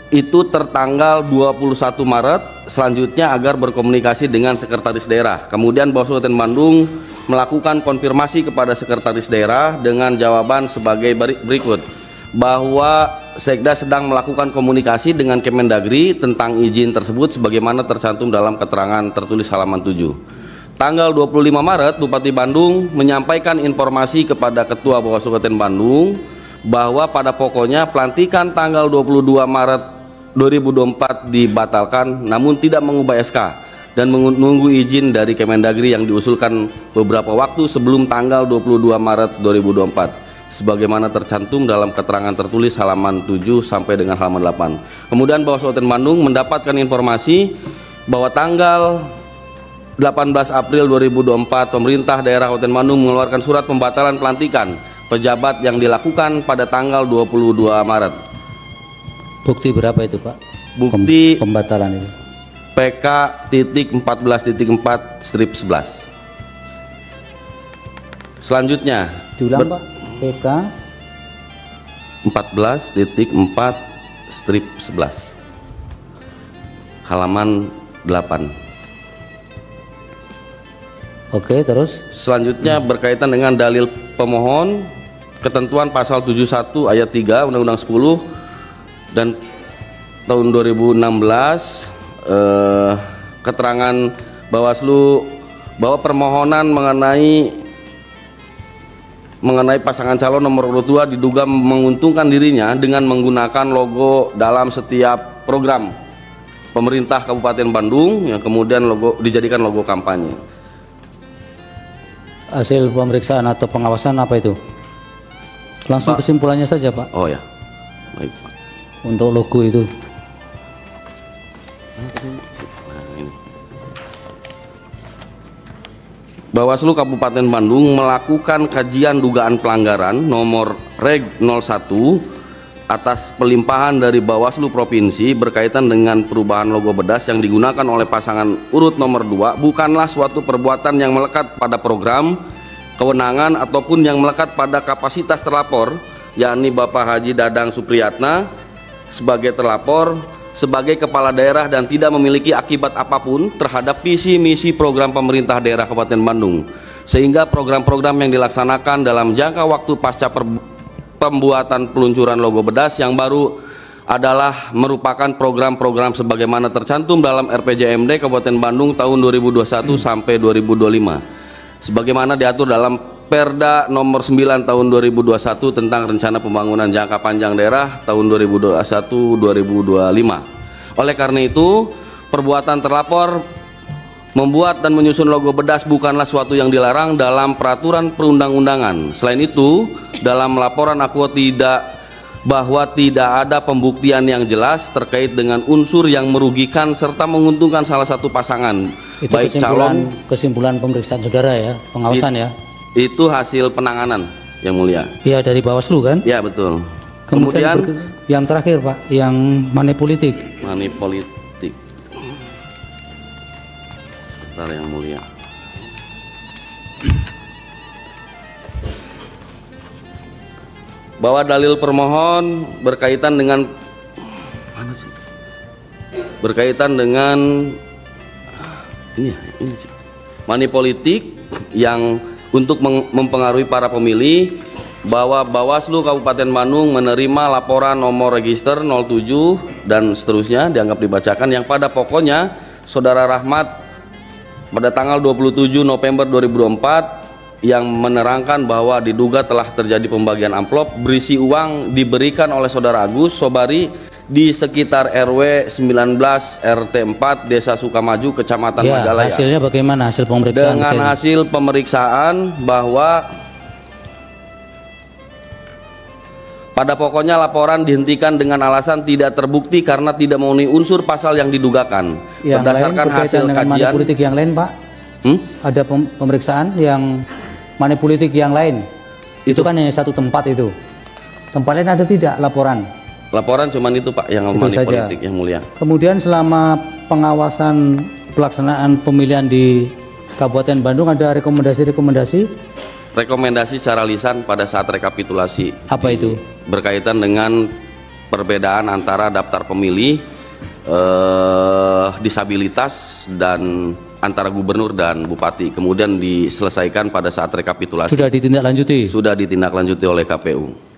itu tertanggal 21 Maret, selanjutnya agar berkomunikasi dengan sekretaris daerah. Kemudian Bawaslu Kabupaten Bandung melakukan konfirmasi kepada sekretaris daerah dengan jawaban sebagai berikut, bahwa Sekda sedang melakukan komunikasi dengan Kemendagri tentang izin tersebut sebagaimana tercantum dalam keterangan tertulis halaman 7. Tanggal 25 Maret, Bupati Bandung menyampaikan informasi kepada Ketua Bawaslu Kabupaten Bandung bahwa pada pokoknya pelantikan tanggal 22 Maret 2024 dibatalkan namun tidak mengubah SK dan menunggu izin dari Kemendagri yang diusulkan beberapa waktu sebelum tanggal 22 Maret 2024 sebagaimana tercantum dalam keterangan tertulis halaman 7 sampai dengan halaman 8. Kemudian Bawaslu Kabupaten Bandung mendapatkan informasi bahwa tanggal 18 April 2024 pemerintah daerah Kabupaten Bandung mengeluarkan surat pembatalan pelantikan pejabat yang dilakukan pada tanggal 22 Maret. Bukti berapa itu, Pak? Bukti pembatalan itu. PK.14.4/11. Selanjutnya, diulang, Pak. PK 14.4/11. Halaman 8. Oke, terus selanjutnya berkaitan dengan dalil pemohon, ketentuan pasal 71 ayat 3 Undang-Undang 10 dan tahun 2016, keterangan Bawaslu bahwa permohonan mengenai pasangan calon nomor urut 2 diduga menguntungkan dirinya dengan menggunakan logo dalam setiap program pemerintah Kabupaten Bandung yang kemudian dijadikan logo kampanye. Hasil pemeriksaan atau pengawasan apa itu? Langsung Pak, kesimpulannya saja, Pak. Oh ya, baik, Pak. Untuk logo itu. Bawaslu Kabupaten Bandung melakukan kajian dugaan pelanggaran nomor Reg 01 atas pelimpahan dari Bawaslu Provinsi berkaitan dengan perubahan logo bedas yang digunakan oleh pasangan urut nomor 2 bukanlah suatu perbuatan yang melekat pada program, kewenangan ataupun yang melekat pada kapasitas terlapor, yakni Bapak Haji Dadang Supriyatna sebagai terlapor, sebagai kepala daerah dan tidak memiliki akibat apapun terhadap visi misi program pemerintah daerah Kabupaten Bandung, sehingga program-program yang dilaksanakan dalam jangka waktu pasca pembuatan peluncuran logo bedas yang baru adalah merupakan program-program sebagaimana tercantum dalam RPJMD Kabupaten Bandung tahun 2021 sampai 2025 sebagaimana diatur dalam Perda nomor 9 tahun 2021 tentang rencana pembangunan jangka panjang daerah tahun 2021-2025. Oleh karena itu, perbuatan terlapor membuat dan menyusun logo bedas bukanlah suatu yang dilarang dalam peraturan perundang-undangan. Selain itu, dalam laporan aku tidak ada pembuktian yang jelas terkait dengan unsur yang merugikan serta menguntungkan salah satu pasangan. Itu baik kesimpulan pemeriksaan saudara ya, pengawasan ya. Itu hasil penanganan, yang mulia. Iya, dari Bawaslu kan? Ya, betul. Kemudian yang terakhir, Pak, yang money politik. Money politik. Sebentar, yang mulia. bahwa dalil permohon berkaitan dengan ini money politik yang untuk mempengaruhi para pemilih, bahwa Bawaslu Kabupaten Bandung menerima laporan nomor register 07 dan seterusnya dianggap dibacakan, yang pada pokoknya Saudara Rahmat pada tanggal 27 November 2024 yang menerangkan bahwa diduga telah terjadi pembagian amplop berisi uang diberikan oleh Saudara Agus Sobari di sekitar RW 19 RT 4 Desa Sukamaju, Kecamatan Majalaya. Hasilnya bagaimana hasil pemeriksaan? Dengan hasil pemeriksaan bahwa pada pokoknya laporan dihentikan dengan alasan tidak terbukti karena tidak memenuhi unsur pasal yang didugakan. Yang berdasarkan lain hasil dengan kajian money politik yang lain, Pak? Ada pemeriksaan yang money politik yang lain. Itu kan hanya satu tempat itu. Tempat lain ada tidak laporan? Laporan cuman itu Pak yang money politik, yang mulia. Kemudian selama pengawasan pelaksanaan pemilihan di Kabupaten Bandung ada rekomendasi? Rekomendasi secara lisan pada saat rekapitulasi. Apa itu? Berkaitan dengan perbedaan antara daftar pemilih, disabilitas, dan antara gubernur dan bupati. Kemudian diselesaikan pada saat rekapitulasi. Sudah ditindaklanjuti? Sudah ditindaklanjuti oleh KPU.